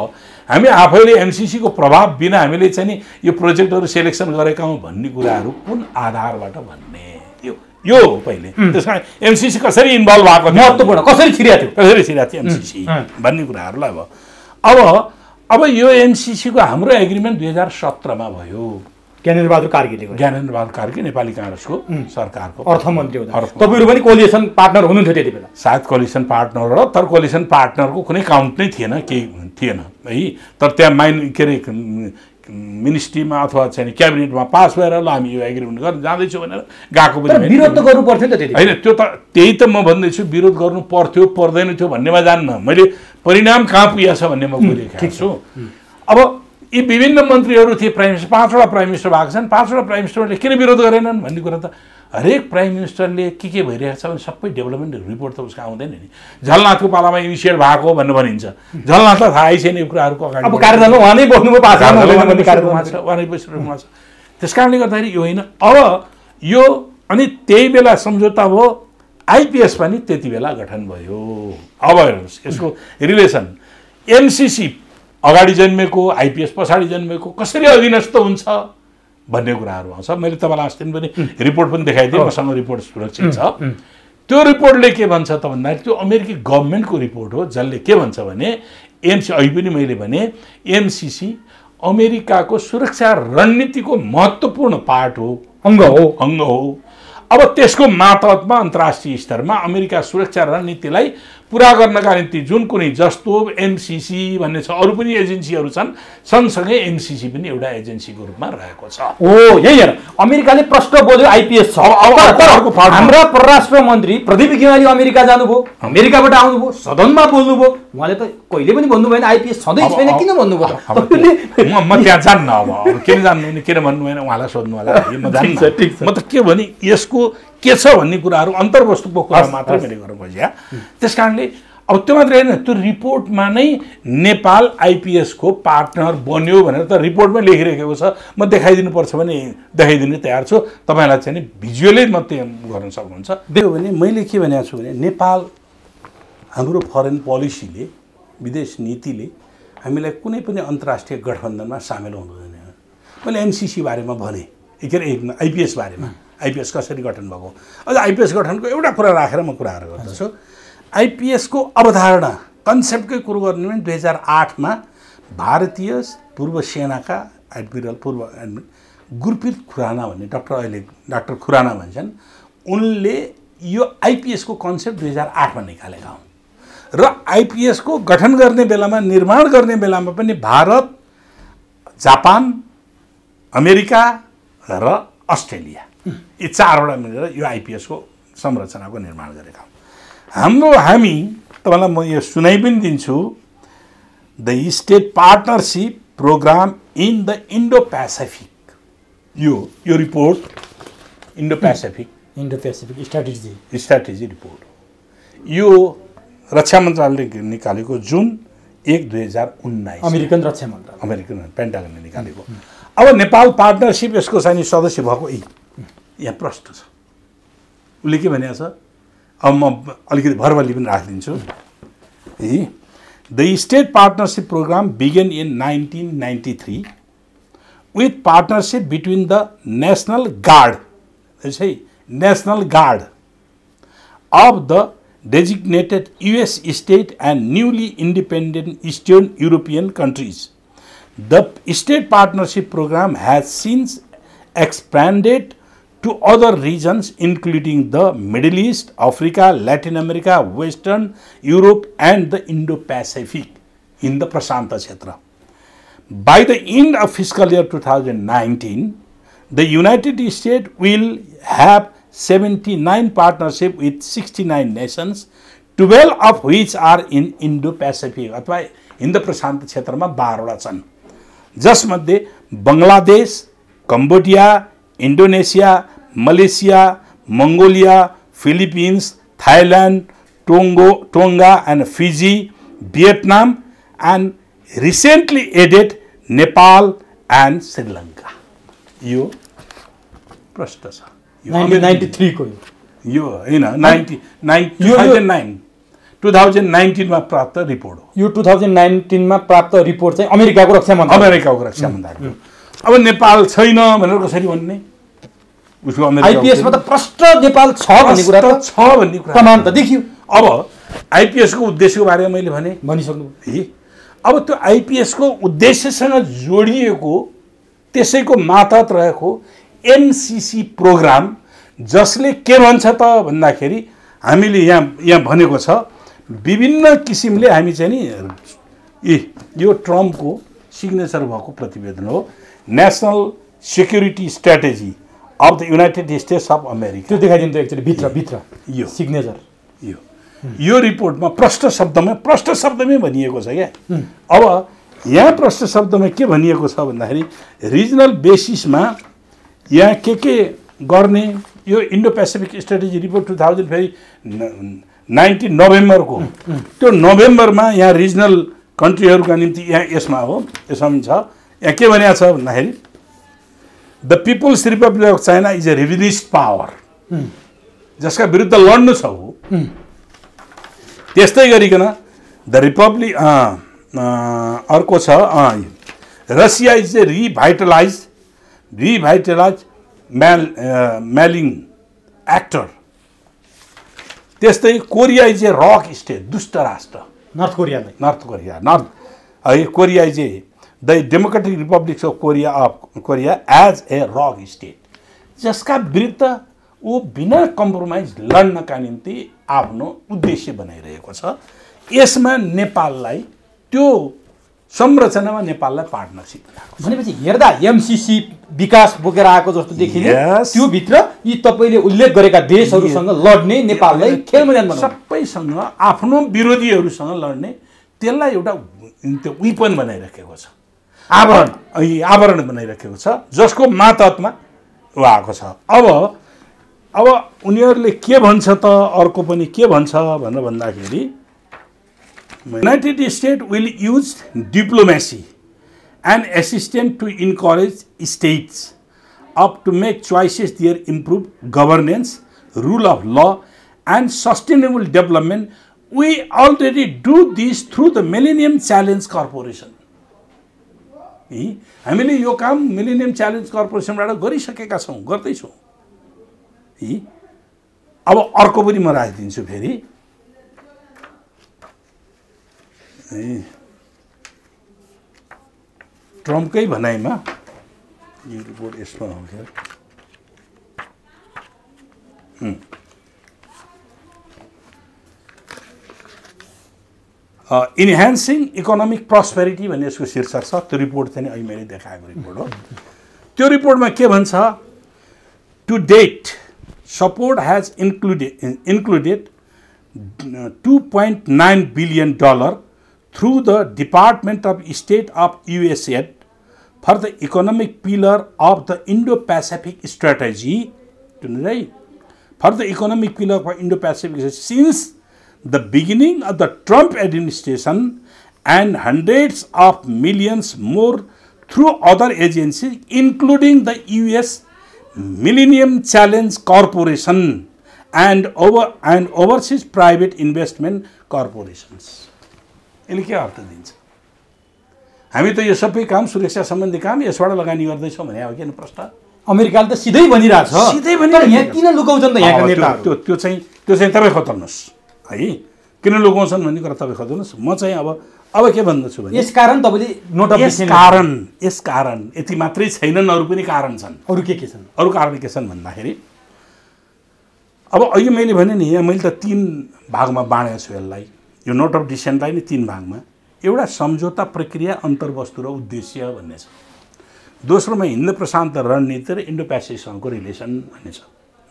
A: हामी आफैले एमसिसीको प्रभाव बिना हामीले चाहिँ नि यो प्रोजेक्टहरू सेलेक्सन गरेका हौँ भन्ने कुराहरू कुन आधारबाट भन्ने यो हो पहिले। त्यस कारण एमसिसी कसरी इन्भल्भ भएको,
B: महत्त्वपूर्ण कसरी छिरेको
A: थियो एमसिसी भन्ने कुराहरूलाई अब यो एमसिसीको हाम्रो एग्रिमेन्ट 2017 मा भयो।
B: ज्ञानेन्द्रबहादुर
A: कार्की नेपाली काङ्ग्रेसको सरकारको
B: अर्थमन्त्री हुँदा तपाईहरु पनि कोलिसन पार्टनर हुनुहुन्थ्यो त्यति बेला।
A: सायद कोलिसन पार्टनर हो, तर कोलिसन पार्टनरको कुनै काउन्ट नै थिएन, केही थिएन है। तर त्यहाँ मिनिस्ट्रीमा अथवा चाहिँ क्याबिनेटमा पास भएर ल हामी यो एग्रिमेन्ट गर्न जाँदैछौँ भनेर गएको पनि
B: विरोध त गर्नु पर्थ्यो नि त त्यति।
A: होइन, त्यो त त्यही त म भन्दैछु, विरोध गर्नु पर्थ्यो पर्दैन थियो भन्नेमा जान्न, मैले परिणाम कहाँ पुगेको छ भन्ने म बोलिरहेको छु। अब यी विभिन्न मन्त्रीहरू थिए, प्राइम मिनिस्टर 5वटा प्राइम मिनिस्टर भएको छन्, 5वटा प्राइम मिनिस्टरले किन विरोध गरेनन् भन्ने कुरा त हरेक प्राइम मिनिस्टरले के भइरहेको छ भने सबै डेभलपमेन्ट रिपोर्ट त उसको आउँदैन नि। झलनाथको पालामा इनिसिएट भएको भन्ने भनिन्छ, झलनाथलाई थाहै छैन यो कुराहरूको अगाडि।
B: अब कार्यदलमा उहाँ नै बस्नुभयो,
A: उहाँ नै बसिरहेको छ। त्यस कारणले गर्दाखेरि यो होइन। अब यो अनि त्यही बेला सम्झौता भयो, आइपिएस पनि त्यति बेला गठन भयो। अब हेर्नुहोस् यसको रिलेसन एमसिसी अगाडि जन्मेको आइपिएस पछाडि जन्मेको कसरी अधीनस्थ हुन्छ भन्ने कुराहरू आउँछ। मैले तपाईँलाई अस्ति पनि रिपोर्ट पनि देखाइदिएँ, मसँग रिपोर्ट सुरक्षित छ। त्यो रिपोर्टले के भन्छ त भन्दाखेरि त्यो अमेरिकी गभर्मेन्टको रिपोर्ट हो, जसले के भन्छ भने अहिले पनि मैले भने एमसिसी अमेरिकाको सुरक्षा रणनीतिको महत्त्वपूर्ण पार्ट हो, अङ्ग हो। अब त्यसको मातहतमा अन्तर्राष्ट्रिय स्तरमा अमेरिका सुरक्षा रणनीतिलाई पुरा गर्नका निम्ति जुन कुनै जस्तो एमसिसी भन्ने छ, अरू पनि एजेन्सीहरू छन्, सँगसँगै एमसिसी पनि एउटा एजेन्सीको रूपमा रहेको छ।
B: हो, यही हेर अमेरिकाले प्रश्न बोल्यो आइपिएस छ। हाम्रा परराष्ट्र मन्त्री प्रदीप गेवाली अमेरिका जानुभयो, अमेरिकाबाट आउनुभयो, सदनमा बोल्नुभयो, उहाँले त कहिले पनि भन्नु भएन आइपिएस छँदै छैन, किन भन्नुभयो?
A: म त्यहाँ जान्न, अब किन जान्नु, किन भन्नु भएन उहाँलाई सोध्नु होला, म जान्न। म त के भने यसको के छ भन्ने कुराहरू अन्तर्वस्तुको कुरा मात्र मैले गर्नु खोजेँ। त्यस कारणले अब त्यो मात्रै होइन, त्यो रिपोर्टमा नै नेपाल आइपिएसको पार्टनर बन्यो भनेर त रिपोर्टमै लेखिरहेको छ। म देखाइदिनुपर्छ भने देखाइदिने तयार छु, तपाईँलाई चाहिँ नि भिजुअलै मात्रै गर्न सक्नुहुन्छ।
C: त्यो भने मैले के भनेको छु भने नेपाल हाम्रो फरेन पोलिसीले, विदेश नीतिले हामीलाई कुनै पनि अन्तर्राष्ट्रिय गठबन्धनमा सामेल हुनु हुँदैन। मैले एमसिसी बारेमा भने, के अरे आइपिएस बारेमा आइपिएस कसरी गठन भएको। अझ आइपिएस गठनको एउटा कुरा राखेर म कुराहरू गर्दछु। आइपिएसको अवधारणा कन्सेप्टकै कुरो गर्ने भने 2008 मा भारतीय पूर्व सेनाका एडमिरल पूर्व एडमिरल गुरप्रीत खुराना भन्ने डाक्टर खुराना भन्छन्, उनले यो आइपिएसको कन्सेप्ट 2008 मा निकालेका हुन् र आइपिएसको गठन गर्ने बेलामा निर्माण गर्ने बेलामा पनि भारत, जापान, अमेरिका र अस्ट्रेलिया यी चारवटा मिलेर यो आइपिएसको संरचनाको निर्माण गरेका हौँ। हामी तपाईँलाई म यो सुनाइ पनि दिन्छु। The state partnership programme in the Indo Pacific, यो report Indo Pacific strategy report हो। यो रक्षा मन्त्रालयले निकालेको जुन 1, 2019
B: अमेरिकन रक्षा मन्त्रालय,
C: अमेरिकन पेन्टागनले निकालेको। अब नेपाल पार्टनरसिप यसको चाहिँ सदस्य भएको यहाँ प्रश्न छ। उसले के भनेको छ, अब म अलिकति भरबली पनि राखिदिन्छु। The state partnership programme began in 1993 with partnership between the National Guard of the designated US state and newly independent Eastern European countries. The state partnership program has since expanded to other regions including the Middle East, Africa, Latin America, Western Europe and the Indo-Pacific in the Prashanta Kshetra. By the end of fiscal year 2019, the United States will have 79 partnerships with 69 nations, 12 of which are in Indo-Pacific अथवा हिन्द प्रशान्त क्षेत्रमा 12वटा छन्, जसमध्ये Bangladesh, Cambodia, Indonesia, Malaysia, Mongolia, Philippines, Thailand, tonga and Fiji, Vietnam and recently added Nepal and Sri Lanka. यो प्रश्न छ।
B: 1993 को
C: यो हैन 2019 मा प्राप्त रिपोर्ट हो।
B: यो 2019 मा प्राप्त रिपोर्ट चाहिँ अमेरिकाको रक्षा मन्त्रालय।
C: अब नेपाल छैन भनेर कसरी भन्ने? उसको अमेरिका
B: आइपिएस मा त प्रश्न नेपाल छ भन्ने कुरा प्रमाण त देखियो।
C: अब आइपिएस को उद्देश्यको बारेमा मैले
B: भनिसक्नु
C: है। अब त्यो आइपिएस को उद्देश्यसँग जोडिएको त्यसैको मातहत रहेको एमसीसी प्रोग्राम जसले के भन्छ त भन्दाखेरि हामीले यहाँ भनेको छ विभिन्न किसिमले हामी चाहिँ नि यो ट्रम्पको सिग्नेचर भएको प्रतिवेदन हो, national security strategy of the United states of America.
B: त्यो देखाइदिनु त एकचोटि भित्र
C: यो
B: सिग्नेचर
C: यो रिपोर्टमा प्रष्ट शब्दमै भनिएको छ क्या। अब यहाँ प्रष्ट शब्दमा के भनिएको छ भन्दाखेरि रिजनल बेसिसमा यहाँ के गर्ने यो इन्डो पेसिफिक स्ट्र्याटेजी रिपोर्ट 2019 नोभेम्बरको त्यो नोभेम्बरमा यहाँ रिजनल कन्ट्रीहरूका निम्ति यहाँ यसमा छ यहाँ के भनेको छ भन्दाखेरि the People's Republic of China is a revisionist power, जसका विरुद्ध लड्नु छ हो। त्यस्तै गरिकन द रिपब्लिक अर्को छ Russia is a revitalized malign actor. त्यस्तै Korea is a rogue state, दुष्ट राष्ट्र
B: North
C: Korea is a the Democratic Republic of Korea as a rogue state, जसका विरुद्ध वो बिना कम्प्रोमाइज लड्नका निम्ति आफ्नो उद्देश्य बनाइरहेको छ। यसमा नेपाललाई त्यो संरचनामा नेपाललाई पार्टनरसिप
B: भनेपछि हेर्दा एमसीसी विकास बोकेर आएको जस्तो देखिने। त्यो भित्र यी तपाईले उल्लेख गरेका देशहरूसँग लड्ने नेपाललाई खेल मैदान बनाउने,
C: सबैसँग आफ्नो विरोधीहरूसँग लड्ने, त्यसलाई एउटा त्यो विपन बनाइराखेको छ, आवरण बनाइराखेको छ, जसको मातहतमा आएको छ। अब उनीहरूले के भन्छ त अर्को पनि के भन्छ भनेर भन्दाखेरि United States will use diplomacy and assistance to encourage states up to make choices there improve governance, rule of law and sustainable development. We already do this through the Millennium Challenge Corporation. हामीले यो काम millennium challenge कर्पोरेसनबाट गरिसकेका छौँ, गर्दैछौँ। अब अर्को पनि म राखिदिन्छु फेरि ट्रम्पकै भनाइमा यो रिपोर्ट यसमा हो क्या इन्हान्सिङ इकोनोमिक प्रस्पेरिटी भन्ने यसको शीर्षक छ त्यो रिपोर्ट चाहिँ अहिले मैले देखाएको रिपोर्ट हो त्यो रिपोर्टमा के भन्छ to date support has included $2.9 billion through the Department of State of USAID for the economic pillar of the Indo-Pacific strategy. For the economic pillar for Indo-Pacific since the beginning of the Trump administration and hundreds of millions more through other agencies including the US Millennium Challenge Corporation and overseas private investment corporations. यसले के अर्थ दिन्छ हामी त यो सबै काम सुरक्षा सम्बन्धी काम यसबाट लगानी गर्दैछौँ भने हो किन प्रश्न
B: अमेरिकाले त सिधै भनिरहेछ
C: सिधै भनिरहेछ
B: यहाँ किन लुकाउँछन् त यहाँका नेताहरू
C: त्यो चाहिँ तपाईँ खतर्नुहोस् है किन लुकाउँछन् भन्ने कुरा तपाईँ खतर्नुहोस् म चाहिँ अब के भन्दछु भने
B: यसकारण तपाईँले नोट अफ
C: यसकारण यति मात्रै छैनन् अरू पनि कारण छन्
B: अरू के छन्
C: अरू कारण के छन् भन्दाखेरि अब अहिले मैले भने नि यहाँ मैले त 3 भागमा बाँडेको छु यसलाई यो नोट अफ डिसेन्टलाई नै 3 भागमा एउटा सम्झौता प्रक्रिया अन्तर्वस्तु र उद्देश्य भन्ने छ दोस्रोमा हिन्द प्रशान्त रणनीति र इन्डो पेसिफिकसँगको रिलेसन भन्ने छ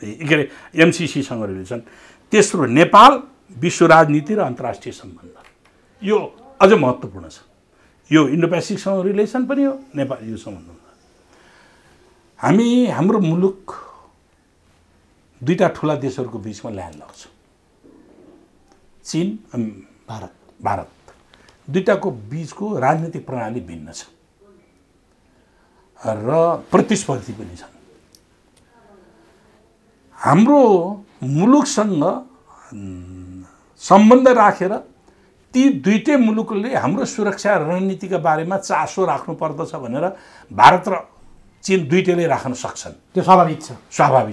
C: के अरे एमसिसीसँग रिलेसन तेस्रो नेपाल विश्व राजनीति र अन्तर्राष्ट्रिय सम्बन्ध यो अझ महत्त्वपूर्ण छ यो इन्डो पेसिफिकसँग रिलेसन पनि हो नेपाल यो सम्बन्ध हाम्रो मुलुक दुईटा ठुला देशहरूको बिचमा ल्यान्ड लक छ चीन अनि भारत दुईटाको बिचको राजनीतिक प्रणाली भिन्न छ र प्रतिस्पर्धी पनि छन् हाम्रो मुलुकसँग सम्बन्ध राखेर ती दुईटै मुलुकले हाम्रो सुरक्षा रणनीतिका बारेमा चासो राख्नु पर्दछ भनेर भारत र चीन दुईटैले राख्न सक्छन्
B: त्यो स्वाभाविक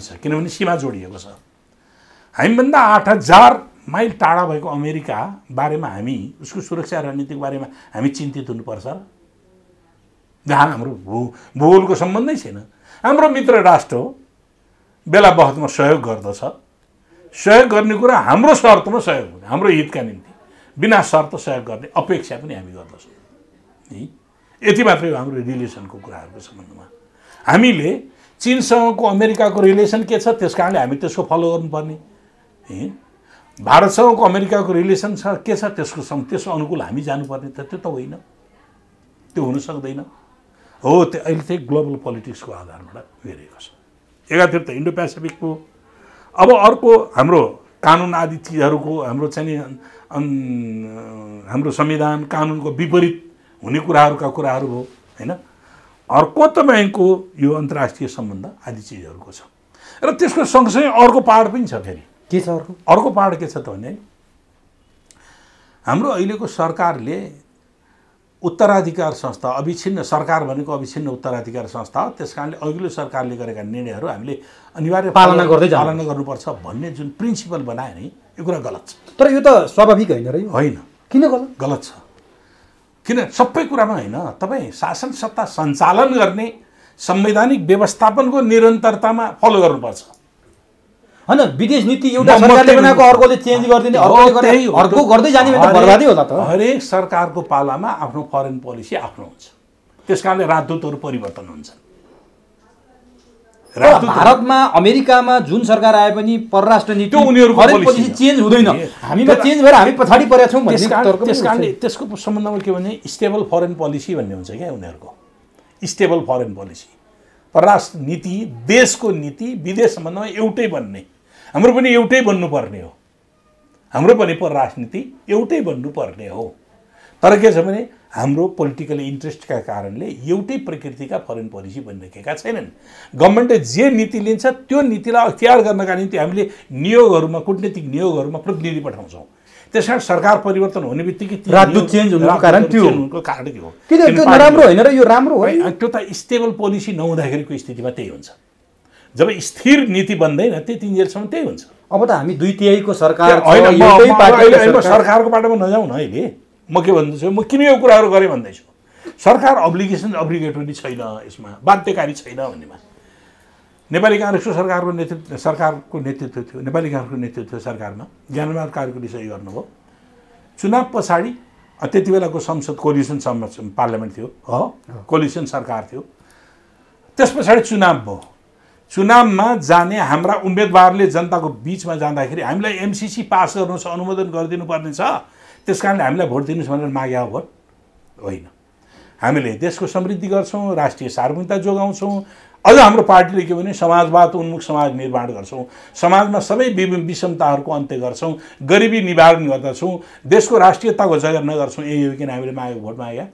B: छ
C: किनभने सीमा जोडिएको छ हामीभन्दा 8000 माइल टाढा भएको अमेरिका बारेमा हामी उसको सुरक्षा रणनीतिको बारेमा हामी चिन्तित हुनुपर्छ जहाँ हाम्रो भूगोलको सम्बन्धै छैन हाम्रो मित्र राष्ट्र हो बेला बखतमा सहयोग गर्दछ सहयोग गर्ने कुरा हाम्रो शर्तमा सहयोग हुने हाम्रो हितका निम्ति बिना शर्त सहयोग गर्ने अपेक्षा पनि हामी गर्दछौँ है यति मात्रै हो हाम्रो रिलेसनको कुराहरूको सम्बन्धमा हामीले चीनसँगको अमेरिकाको रिलेसन के छ त्यसकारणले हामी त्यसको फलो गर्नुपर्ने भारतसँगको अमेरिकाको रिलेसन छ के छ त्यसको अनुकूल हामी जानुपर्ने त त्यो त होइन त्यो हुन सक्दैन हो त्यो अहिले चाहिँ ग्लोबल पोलिटिक्सको आधारबाट हेरेको छ एकातिर त इन्डो पेसिफिकको अब अर्को हाम्रो कानुन आदि चिजहरूको हाम्रो चाहिँ हाम्रो संविधान कानुनको विपरीत हुने कुराहरू भयो हैन अर्को तपाईँको यो अन्तर्राष्ट्रिय सम्बन्ध आदि चिजहरूको छ र त्यसको सँगसँगै अर्को पाहाड पनि छ फेरि
B: के छ
C: अर्को पाहाड के छ त भने हाम्रो अहिलेको सरकारले उत्तराधिकार संस्था अविच्छिन्न सरकार भनेको अविच्छिन्न उत्तराधिकार संस्था हो त्यसकारणले अघिल्लो सरकारले गरेका निर्णयहरू हामीले अनिवार्य पालना गर्नुपर्छ भन्ने जुन प्रिन्सिपल बनायो नि यो कुरा गलत छ
B: तर यो त स्वाभाविक होइन र यो
C: होइन
B: किन
C: गलत छ किन सबै कुरामा होइन तपाईँ शासन सत्ता सञ्चालन गर्ने संवैधानिक व्यवस्थापनको निरन्तरतामा फलो गर्नुपर्छ
B: हैन विदेश नीति एउटा सरकारले बनाएको अर्कोले चेन्ज गर्दिने अर्को गर्दै जाने भने त बर्बादै होला त
C: हरेक सरकारको पालामा आफ्नो फरेन पोलिसी आफ्नो हुन्छ त्यसकारणले राजदूतहरू परिवर्तन हुन्छन्
B: भारतमा अमेरिकामा जुन सरकार आए पनि परराष्ट्र नीति फरेन पोलिसी चेन्ज हुँदैन हामीमा चेन्ज भएर हामी पछाडी परेका छौं भन्ने तर्क
C: त्यसकारणले त्यसको सम्बन्धमा के भने स्टेबल फरेन पोलिसी भन्ने हुन्छ क्या उनीहरूको स्टेबल फरेन पोलिसी परराष्ट्र नीति देशको नीति विदेश सम्बन्धमा एउटै बन्ने हाम्रो पनि एउटै बन्नुपर्ने हो हाम्रो पनि परराष्ट्र नीति एउटै बन्नुपर्ने हो तर के छ भने हाम्रो पोलिटिकल इन्ट्रेस्टका कारणले एउटै प्रकृतिका फरेन पोलिसी बनिरहेका छैनन् गभर्नमेन्टले जे नीति लिन्छ त्यो नीतिलाई अख्तियार गर्नका निम्ति हामीले नियोगहरूमा कूटनीतिक नियोगहरूमा प्रतिनिधि पठाउँछौँ त्यसकारण सरकार परिवर्तन हुने बित्तिकै
B: राजदूत चेन्ज हुनुको कारण त्यो
C: हुनुको कारण के हो
B: किन त्यो नराम्रो होइन र यो राम्रो हो
C: त्यो त स्टेबल पोलिसी नहुँदाखेरिको स्थितिमा त्यही हुन्छ
A: जब स्थिर नीति बन्दैन त्यतिन्जेलसम्म त्यही हुन्छ।
B: अब त हामी 2/3 सरकार
A: होइन, म सरकारको बाटोमा नजाउँ न। अहिले म के भन्दैछु, म किन यो कुराहरू गरेँ भन्दैछु, सरकार अब्लिगेटरी छैन, यसमा बाध्यकारी छैन भन्नेमा। नेपाली काङ्ग्रेसको सरकारको नेतृत्व थियो, नेपाली काङ्ग्रेसको नेतृत्व सरकारमा ज्ञानबहादुर कार्कीले सही गर्नुभयो। चुनाव पछाडि त्यति बेलाको संसद कोलिसन पार्लियामेन्ट थियो, कोलिसन सरकार थियो। त्यस पछाडि चुनाव भयो। चुनावमा जाने हाम्रा उम्मेदवारले जनताको बिचमा जाँदाखेरि हामीलाई एमसिसी पास गर्नु छ, अनुमोदन गरिदिनु पर्ने छ, त्यस कारणले हामीलाई भोट दिनुहोस् भनेर मागे हो भोट होइन। हामीले देशको समृद्धि गर्छौँ, राष्ट्रिय सार्वभौमिकता जोगाउँछौँ, अझ हाम्रो पार्टीले के भने समाजवाद उन्मुख समाज निर्माण गर्छौँ, समाजमा सबै विषमताहरूको अन्त्य गर्छौँ, गरिबी निवारण गर्दछौँ, देशको राष्ट्रियताको जगेर्ना गर्छौँ। यही हो किन हामीले मागेको भोट मागे।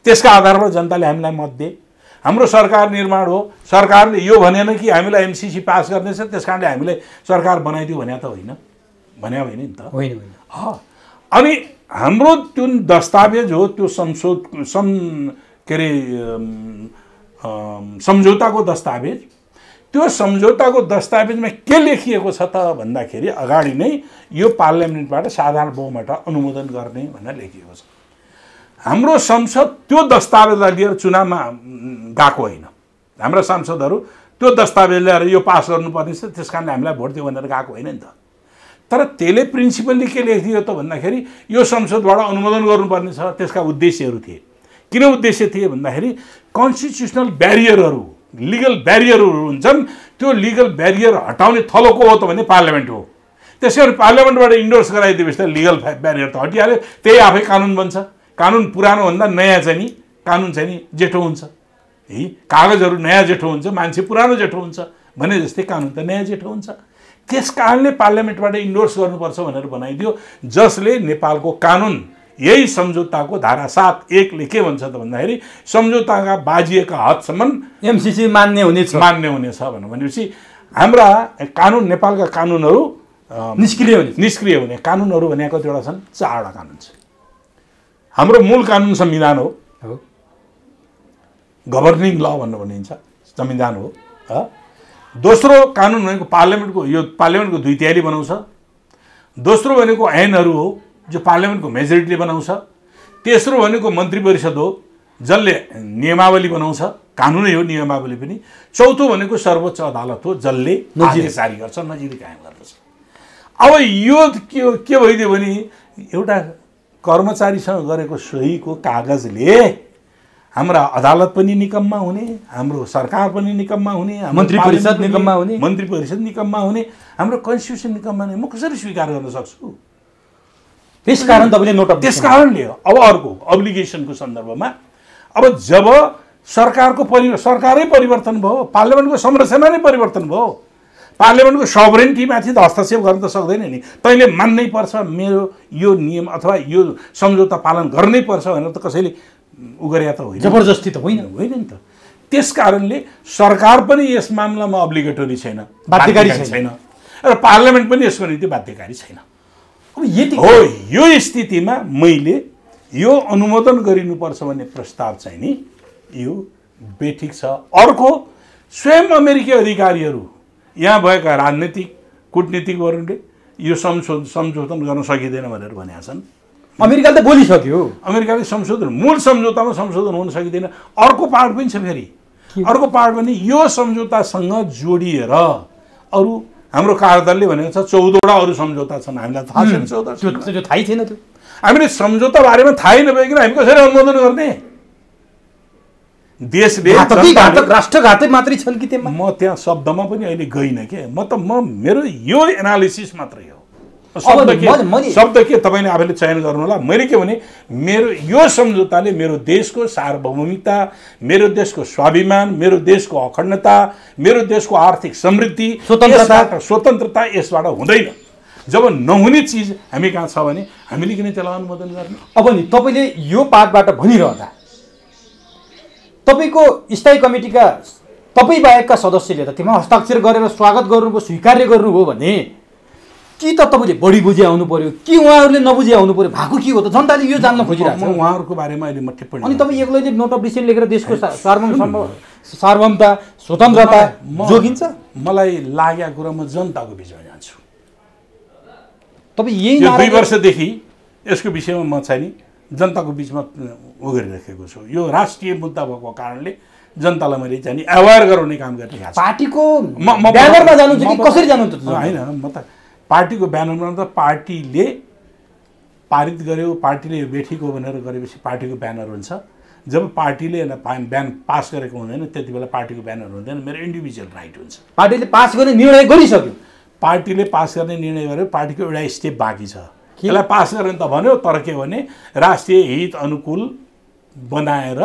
A: त्यसका आधारमा जनताले हामीलाई मत दिए। हाम्रो सरकार निर्माण हो। सरकारले यो भनेन कि हामीलाई एमसिसी पास गर्नेछ त्यस कारणले हामीलाई सरकार बनाइदियो भने त होइन, भने होइन नि त।
B: होइन।
A: अनि हाम्रो जुन दस्तावेज हो त्यो सम्झौताको दस्तावेज, त्यो सम्झौताको दस्तावेजमा के लेखिएको छ त भन्दाखेरि अगाडि नै यो पार्लियामेन्टबाट साधारण बहुमत अनुमोदन गर्ने भनेर लेखिएको छ। हाम्रो संसद त्यो दस्तावेजलाई लिएर चुनावमा गएको होइन। हाम्रा सांसदहरू त्यो दस्तावेज ल्याएर यो पास गर्नुपर्ने छ त्यस कारणले हामीलाई भोट दियो भनेर गएको होइन नि त। तर त्यसले प्रिन्सिपल्ली के लेखिदियो त भन्दाखेरि यो संसदबाट अनुमोदन गर्नुपर्ने छ। त्यसका उद्देश्यहरू थिए। किन उद्देश्य थिए भन्दाखेरि कन्स्टिट्युसनल ब्यारियरहरू, लिगल ब्यारियरहरू हुन्छन्, त्यो लिगल ब्यारियर हटाउने थलोको हो त भने पार्लियामेन्ट हो। त्यसै गरी पार्लियामेन्टबाट इन्डोर्स गराइदिएपछि त लिगल ब्यारियर त हटिहाल्यो, त्यही आफै कानुन बन्छ। कानुन पुरानोभन्दा नयाँ चाहिँ नि कानुन चाहिँ नि जेठो हुन्छ है। कागजहरू नयाँ जेठो हुन्छ, मान्छे पुरानो जेठो हुन्छ भने जस्तै कानुन त नयाँ जेठो हुन्छ। त्यस कारणले पार्लियामेन्टबाट इन्डोर्स गर्नुपर्छ भनेर बनाइदियो, जसले नेपालको कानुन यही सम्झौताको धारा 7(1) ले के भन्छ त भन्दाखेरि सम्झौताका बाजिएका हदसम्म
B: एमसिसी मान्य हुनेछ
A: भनेपछि हाम्रा कानुन, नेपालका कानुनहरू निष्क्रिय हुने कानुनहरू भने कतिवटा छन्? 4वटा कानुन छ। हाम्रो मूल कानुन संविधान हो, गभर्निङ ल भन्नु भनिन्छ, संविधान हो। दोस्रो कानुन भनेको पार्लियामेन्टको, यो पार्लियामेन्टको 2/3 बनाउँछ। दोस्रो भनेको ऐनहरू हो जो पार्लियामेन्टको मेजोरिटीले बनाउँछ। तेस्रो भनेको मन्त्री परिषद हो जसले नियमावली बनाउँछ, कानुनै हो नियमावली पनि। चौथो भनेको सर्वोच्च अदालत हो जसले आदेश जारी गर्छ, नजिरै कायम गर्दछ। अब यो के भइदियो भने एउटा कर्मचारीसँग गरेको सहीको कागजले हाम्रा अदालत पनि निकममा हुने, हाम्रो सरकार पनि निकममा हुने,
B: मन्त्री परिषद निकममा
A: हुने, हाम्रो कन्स्टिट्युसन निकममा हुने। म कसरी स्वीकार गर्न सक्छु?
B: त्यसकारण तपाईँले नोट अफ
A: त्यसकारणले अब अर्को अब्लिगेसनको सन्दर्भमा अब जब सरकारै परिवर्तन भयो, पार्लियामेन्टको संरचना नै परिवर्तन भयो, पार्लियामेन्टको सभरेन्टीमाथि त हस्तक्षेप गर्न त सक्दैन नि। तैँले मान्नै पर्छ, मेरो यो नियम अथवा यो सम्झौता पालन गर्नै पर्छ भनेर त कसैले उ गरे त होइन,
B: जबरजस्ती त होइन
A: नि त। त्यस कारणले सरकार पनि यस मामलामा अब्लिगेटरी छैन,
B: बाध्यकारी छैन,
A: र पार्लियामेन्ट पनि यसको निम्ति बाध्यकारी छैन।
B: अब यति
A: हो, यो स्थितिमा मैले यो अनुमोदन गरिनुपर्छ भन्ने प्रस्ताव चाहिँ नि यो बेठिक छ। अर्को, स्वयं अमेरिकी अधिकारीहरू यहाँ भएका राजनीतिक कूटनीतिकहरूले यो संशोधन गर्न सकिँदैन भनेर भनेका छन्।
B: अमेरिकाले त बोलिसक्यो,
A: अमेरिकाले मूल सम्झौतामा संशोधन हुन सकिँदैन। अर्को पार्ट पनि छ फेरि, अर्को पार्ट पनि यो सम्झौतासँग जोडिएर अरू हाम्रो कार्यदलले भनेको छ 14वटा अरू सम्झौता छन्। हामीलाई थाहा छैन 14
B: त्यो थाहै छैन। त्यो
A: हामीले सम्झौता बारेमा थाहै नभइकन हामी कसरी अनुमोदन गर्ने? देशले
B: राष्ट्रघातै मात्रै छन् कि त्यसमा? म
A: त्यहाँ शब्दमा पनि अहिले गइनँ के, मेरो यो एनालिसिस मात्रै हो। शब्द के तपाईँले आफैले चयन गर्नु होला। मैले के भने मेरो यो सम्झौताले मेरो देशको सार्वभौमिकता, मेरो देशको स्वाभिमान, मेरो देशको अखण्डता, मेरो देशको आर्थिक समृद्धि, स्वतन्त्रता यसबाट हुँदैन। जब नहुने चिज हामी कहाँ छ भने हामीले किन त्यसलाई अनुमोदन गर्ने?
B: अब नि तपाईँले यो पार्टबाट भनिरहँदा तपाईँको स्थायी कमिटीका तपाईँ बाहेकका सदस्यले त त्यसमा हस्ताक्षर गरेर स्वागत गर्नुभयो, स्वीकार्य गर्नुभयो भने कि त तपाईँले बढी बुझे आउनु पर्यो कि उहाँहरूले नबुझे आउनु पर्यो? भएको के हो त? जनताले यो जान्न खोजिरहेको छ।
A: उहाँहरूको बारेमा अहिले म टिप्पणी,
B: अनि तपाईँ एक्लैले नोट अफ डिसिसन लेखेर देशको सार्वभौमता, स्वतन्त्रता जोगिन्छ?
C: मलाई लागेको कुरा म जनताको बिचमा जान्छु।
B: तपाईँ यही
C: यो 2 वर्षदेखि यसको विषयमा म चाहिँ नि जनताको बिचमा उ गरिराखेको छु। यो राष्ट्रिय मुद्दा भएको कारणले जनतालाई मैले चाहिँ नि अवेयर गराउने काम गरिरहेको छु।
B: पार्टीको ब्यानरमा जानुहुन्छ कि कसरी जानुहुन्छ?
C: होइन, म त पार्टीको ब्यानरमा त पार्टीले पारित गर्यो, पार्टीले यो बेठीको भनेर गरेपछि पार्टीको ब्यानर हुन्छ। जब पार्टीले ब्यान पास गरेको हुँदैन त्यति बेला पार्टीको ब्यानर हुँदैन, मेरो इन्डिभिजुअल राइट हुन्छ।
B: पार्टीले पास गर्ने निर्णय गरिसक्यो,
C: पार्टीले पास गर्ने निर्णय गर्यो, पार्टीको एउटा स्टेप बाँकी छ। यसलाई पास गर्ने त भन्यो, तर के भने राष्ट्रिय हित अनुकूल बनाएर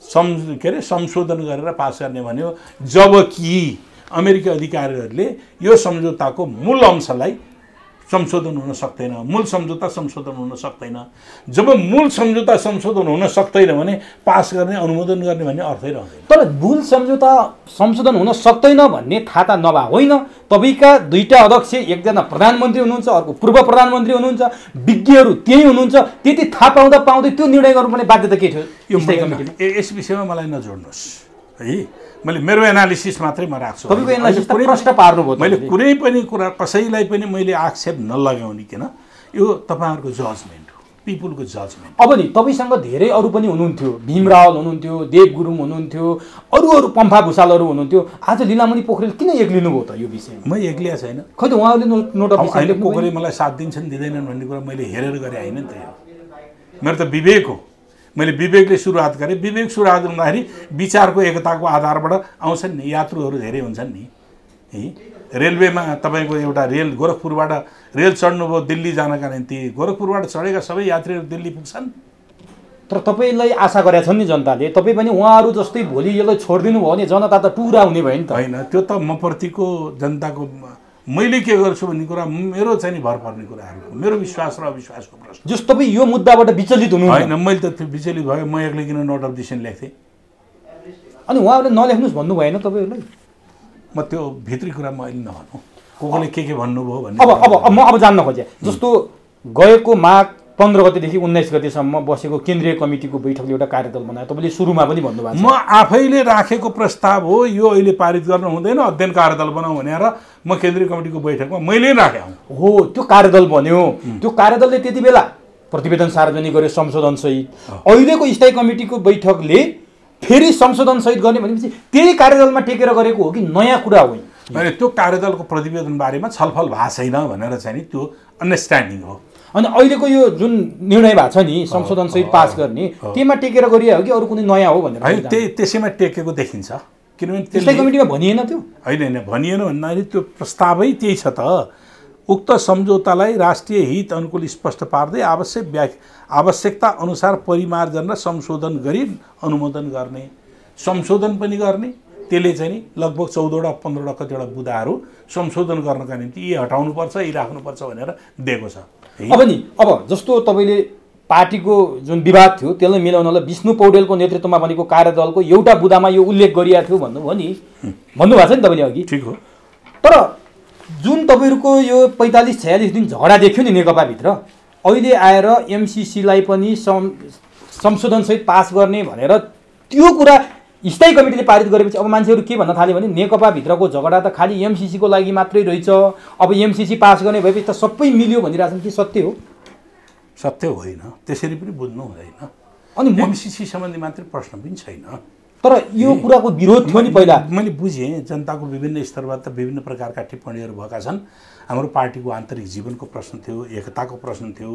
C: संशोधन गरेर पास गर्ने भन्यो। जबकि अमेरिकी अधिकारीहरूले यो सम्झौताको मूल अंशलाई संशोधन हुन सक्दैन, मूल सम्झौता संशोधन हुन सक्दैन। जब मूल सम्झौता संशोधन हुन सक्दैन भने पास गर्ने अनुमोदन गर्ने भन्ने अर्थै रहँदैन।
B: तर मूल सम्झौता संशोधन हुन सक्दैन भन्ने थाहा नभए होइन, तपाईँका दुईटा अध्यक्ष, एकजना प्रधानमन्त्री हुनुहुन्छ, अर्को पूर्व प्रधानमन्त्री हुनुहुन्छ, विज्ञहरू त्यही हुनुहुन्छ। त्यति थाहा पाउँदै त्यो निर्णय गर्नुपर्ने बाध्यता के थियो?
C: यस विषयमा मलाई नजोड्नुहोस् है, मैले मेरो एनालिसिस मात्रै म राख्छु।
B: तपाईँको एनालिसिस त प्रश्न पार्नुभयो।
C: मैले कुनै पनि कुरा कसैलाई पनि मैले आक्षेप नलगाउने किन, यो तपाईँहरूको जजमेन्ट हो, पिपुलको जजमेन्ट।
B: अब नि तपाईँसँग धेरै अरू पनि हुनुहुन्थ्यो, भीम रावल हुनुहुन्थ्यो, देव गुरुङ हुनुहुन्थ्यो, अरू पम्फा भूषालहरू हुनुहुन्थ्यो। आज लीलामणि पोखरेल किन एक्लिनु भयो त यो विषयमा?
C: म एक्लिया छैन,
B: खै त उहाँहरूले नोट अफ
C: अहिले पोखरेल मलाई साथ दिन्छन् दिँदैनन् भन्ने कुरा मैले हेरेर गरेँ होइन नि त। यो मेरो त विवेक हो, मैले विवेकले सुरुवात गरेँ। विवेक सुरुवात गर्दाखेरि विचारको एकताको आधारबाट आउँछन् नि, यात्रुहरू धेरै हुन्छन् नि है। रेलवेमा तपाईँको एउटा रेल गोरखपुरबाट रेल चढ्नुभयो दिल्ली जानका निम्ति, गोरखपुरबाट चढेका सबै यात्रीहरू दिल्ली पुग्छन्।
B: तर तपाईँलाई आशा गरेका छन् नि जनताले, तपाईँ पनि उहाँहरू जस्तै भोलि यसलाई छोडिदिनु भयो भने जनता त टुरा हुने भयो नि त।
C: होइन, त्यो त म प्रतिको जनताको मैले के गर्छु भन्ने कुरा मेरो चाहिँ नि भर पर्ने कुराहरू, मेरो विश्वास र अविश्वासको प्रश्न।
B: जस्तो तपाईँ यो मुद्दाबाट विचलित हुनु
C: होइन, मैले त त्यो विचलित भयो, म एक्लै किन नोट अफ डिसिसन लेख्थेँ?
B: अनि उहाँहरूले नलेख्नुहोस् भन्नु भएन तपाईँहरूलाई?
C: म त्यो भित्री कुरा म अहिले नभनौँ, कोले के भन्नुभयो भन्ने।
B: अब जान्न खोजेँ, जस्तो गएको माघ 15 गतेदेखि 19 गतेसम्म बसेको केन्द्रीय कमिटीको बैठकले एउटा कार्यदल बनायो। तपाईँले सुरुमा पनि भन्नुभएको छ
C: म आफैले राखेको प्रस्ताव हो यो, अहिले पारित गर्न हुँदैन, अध्ययन कार्यदल बनाऊ भनेर म केन्द्रीय कमिटीको बैठकमा मैले राखेँ
B: हो। त्यो कार्यदल बन्यो, त्यो कार्यदलले त्यति बेला प्रतिवेदन सार्वजनिक गर्यो संशोधनसहित। अहिलेको स्थायी कमिटीको बैठकले फेरि संशोधनसहित गर्ने भनेपछि त्यही कार्यदलमा टेकेर गरेको हो कि नयाँ कुरा हो?
C: मैले त्यो कार्यदलको प्रतिवेदन बारेमा छलफल भएको छैन भनेर चाहिँ नि त्यो अन्डरस्ट्यान्डिङ हो।
B: अनि अहिलेको यो जुन निर्णय भएको छ नि संशोधनसहित पास गर्ने, त्यसमा टेकेर गरिया हो कि अरू कुनै नयाँ हो भनेर?
C: होइन, त्यसैमा टेकेको देखिन्छ, किनभने
B: स्थायी कमिटीमा भनिएन त्यो।
C: होइन, भनिएन भन्दाखेरि त्यो प्रस्तावै त्यही छ त। उक्त सम्झौतालाई राष्ट्रिय हित अनुकूल स्पष्ट पार्दै आवश्यकता अनुसार परिमार्जन र संशोधन गरी अनुमोदन गर्ने, संशोधन पनि गर्ने। त्यसले चाहिँ नि लगभग 14वटा 15वटा कतिवटा बुदाहरू संशोधन गर्नका निम्ति यी हटाउनुपर्छ, यी राख्नुपर्छ भनेर दिएको छ।
B: अब जस्तो तपाईँले पार्टीको जुन विवाद थियो त्यसलाई मिलाउनलाई विष्णु पौडेलको नेतृत्वमा बनेको कार्यदलको एउटा बुदामा यो उल्लेख गरिएको थियो भन्नुभयो नि, भन्नुभएको छ नि तपाईँले अघि।
C: ठिक हो,
B: तर जुन तपाईँहरूको यो 45-46 दिन झगडा देखियो नि नेकपाभित्र, अहिले आएर एमसिसीलाई पनि संशोधनसहित पास गर्ने भनेर त्यो कुरा स्थायी कमिटीले पारित गरेपछि अब मान्छेहरू के भन्न थाल्यो भने नेकपाभित्रको झगडा त खालि एमसिसीको लागि मात्रै रहेछ, अब एमसिसी पास गर्ने भएपछि त सबै मिल्यो भनिरहेछन्। के सत्य हो?
C: सत्य होइन, त्यसरी पनि बुझ्नु हुँदैन।
B: अनि
C: एमसिसी सम्बन्धी मात्रै प्रश्न पनि छैन।
B: तर यो कुराको विरोध थियो नि पहिला।
C: मैले बुझेँ, जनताको विभिन्न स्तरबाट विभिन्न प्रकारका टिप्पणीहरू भएका छन्। हाम्रो पार्टीको आन्तरिक जीवनको प्रश्न थियो, एकताको प्रश्न थियो,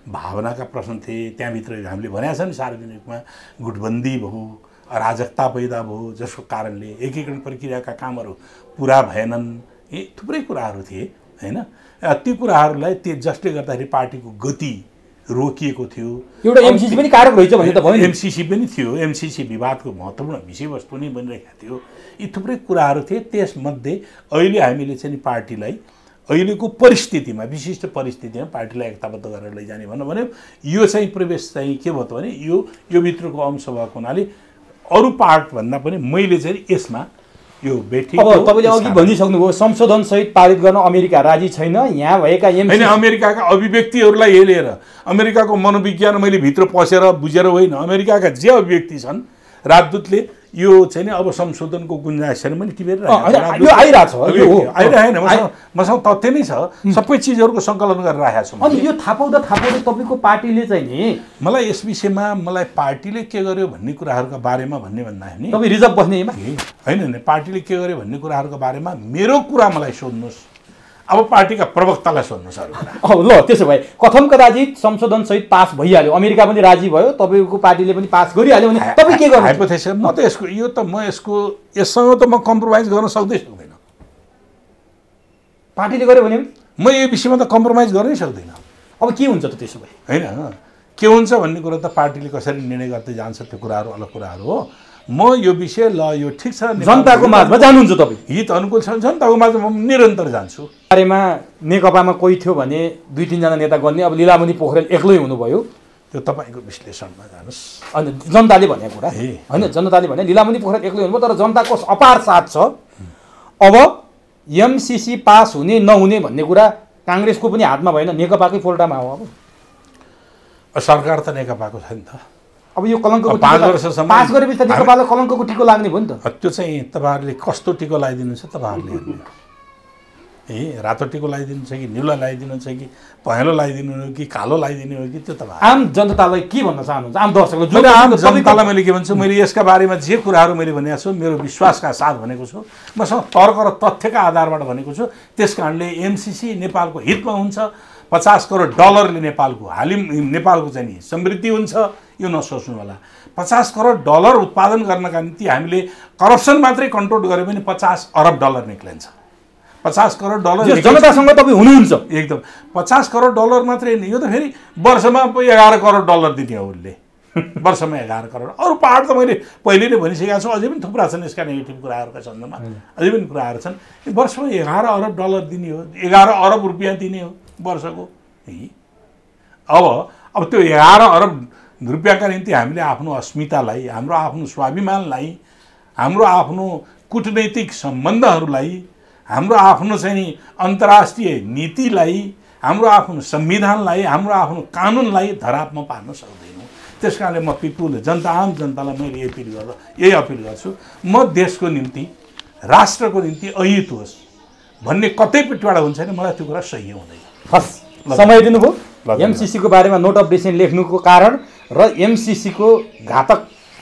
C: भावनाका प्रश्न थिए। त्यहाँभित्र हामीले भनेका छन् सार्वजनिकमा गुटबन्दी भयो, अराजकता पैदा भयो, जसको कारणले एकीकरण प्रक्रियाका कामहरू पुरा भएनन्। यी थुप्रै कुराहरू थिए होइन। ती कुराहरूलाई जसले गर्दाखेरि पार्टीको गति रोकिएको थियो।
B: एउटा एमसिसी पनि कारक रहेछ भने त भयो।
C: एमसिसी पनि थियो, एमसिसी विवादको महत्त्वपूर्ण विषयवस्तु नै बनिरहेको थियो। यी थुप्रै कुराहरू थिए। त्यसमध्ये अहिले हामीले चाहिँ पार्टीलाई अहिलेको परिस्थितिमा, विशिष्ट परिस्थितिमा पार्टीलाई एकताबद्ध गरेर लैजाने भन्यो। यो चाहिँ प्रवेश चाहिँ के भयो त भने यो भित्रको अंश भएको हुनाले अरू पार्टभन्दा पनि मैले चाहिँ यसमा यो बेठी।
B: अब तपाईँले अघि भनिसक्नुभयो संशोधनसहित पारित गर्न अमेरिका राजी छैन। यहाँ भएका
C: होइन, अमेरिकाका अभिव्यक्तिहरूलाई हेरेर, अमेरिकाको मनोविज्ञान मैले भित्र पसेर बुझेर होइन, अमेरिकाका जे अभिव्यक्ति छन् राजदूतले यो चाहिँ नि अब संशोधनको गुन्जाइस छैन मैले टिपेर
B: यो आइरहेछ
C: आइरहेन मसँग तथ्य नै छ सबै चिजहरूको सङ्कलन गरेर राखेको छु
B: अनि यो थापाउँदा तपाईँको पार्टीले चाहिँ नि
C: मलाई यस विषयमा मलाई पार्टीले के गर्यो भन्ने कुराहरूका बारेमा भन्ने भन्दाखेरि नि
B: तपाईँ रिजर्भ बस्नेमा
C: होइन पार्टीले के गर्यो भन्ने कुराहरूको बारेमा मेरो कुरा मलाई सोध्नुहोस् अब पार्टीका प्रवक्तालाई सोध्नुहोस् अरू
B: ल त्यसो भए कथम कदाचित संशोधन सहित पास भइहाल्यो अमेरिका पनि राजी भयो तपाईँको पार्टीले पनि पास गरिहाल्यो भने तपाईँ के गर्नु
C: हाइपोथेसिस म त यसको यो त म यससँग त म कम्प्रोमाइज गर्न सक्दैन
B: पार्टीले गर्यो भने
C: म यो विषयमा त कम्प्रोमाइज गर्नै सक्दैन
B: अब के हुन्छ त त्यसो भए
C: होइन के हुन्छ भन्ने कुरा त पार्टीले कसरी निर्णय गर्दै जान्छ त्यो कुराहरू अलग कुराहरू हो म यो विषय ल यो ठिक छ
B: जनताको माझमा जानुहुन्छ तपाईँ
C: हित अनुकूल छ जनताको माझमा म निरन्तर जान्छु
B: बारेमा नेकपामा कोही थियो भने 2-3 जना नेता गर्ने अब लीलामणि पोखरेल एक्लै हुनुभयो
C: त्यो तपाईँको विश्लेषणमा जानुहोस्
B: अनि जनताले भनेको कुरा होइन जनताले भने लीलामणि पोखरेल एक्लै हुनुभयो तर जनताको अपार साथ छ अब एमसीसी पास हुने नहुने भन्ने कुरा काङ्ग्रेसको पनि हातमा भएन नेकपाकै फोल्टामा हो
C: अब सरकार त नेकपाको छ नि त
B: अब यो कलङ्कको
C: 5 वर्षसम्म
B: पास गरेपछि त नेकपालाई कलङ्कको टिको लाग्ने भयो नि त
C: त्यो चाहिँ तपाईँहरूले कस्तो टिको लगाइदिनुहुन्छ तपाईँहरूले हेर्नु रातो टिको लगाइदिनुहुन्छ कि निलो लगाइदिनुहुन्छ कि पहेँलो लगाइदिनु हो कि कालो लगाइदिनु हो कि त्यो तपाईँ
B: आम जनतालाई के भन्न चाहनुहुन्छ आम दर्शकलाई
C: आम जनतालाई मैले के भन्छु मैले यसका बारेमा जे कुराहरू मैले भनेको छु मेरो विश्वासका साथ भनेको छु मसँग तर्क र तथ्यका आधारबाट भनेको छु त्यस कारणले एमसीसी नेपालको हितमा हुन्छ 50 करोड डलरले नेपालको चाहिँ नि समृद्धि हुन्छ यो नसोच्नु होला 50 करोड डलर उत्पादन गर्नका निम्ति हामीले करप्सन मात्रै कन्ट्रोल गऱ्यो भने 50 अरब डलर निक्लिन्छ 50 करोड डलर
B: जनतासँग तपाईँ हुनुहुन्छ
C: एकदम 50 करोड डलर मात्रै नि यो त फेरि वर्षमा 11 करोड डलर दिने हो उसले वर्षमा 11 करोड अरू पाहाड त मैले पहिले नै भनिसकेको छु अझै पनि थुप्रा छन् यसका नेगेटिभ कुराहरूका सन्दर्भमा अझै पनि कुराहरू छन् वर्षमा 11 अरब डलर दिने हो 11 अरब रुपियाँ दिने हो वर्षको अब त्यो 11 अरब रुपियाँका निम्ति हामीले आफ्नो अस्मितालाई हाम्रो आफ्नो स्वाभिमानलाई हाम्रो आफ्नो कूटनैतिक सम्बन्धहरूलाई हाम्रो आफ्नो चाहिँ नि अन्तर्राष्ट्रिय नीतिलाई हाम्रो आफ्नो संविधानलाई हाम्रो आफ्नो कानुनलाई धरापमा पार्न सक्दैनौँ त्यस कारणले म आम जनतालाई मैले यही अपिल गर्छु म देशको निम्ति राष्ट्रको निम्ति अहित होस् भन्ने कतै पिटबाट हुन्छ नि मलाई त्यो कुरा सही हुँदैन
B: हस् समय दिनुभयो एमसीसीको बारेमा नोट अफ डिसिसन लेख्नुको कारण र एमसीसीको घातक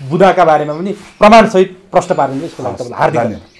B: बुदाका बारेमा पनि प्रमाणसहित प्रश्न पार्नु यसको लागि तपाईँलाई हार्दिक धन्यवाद।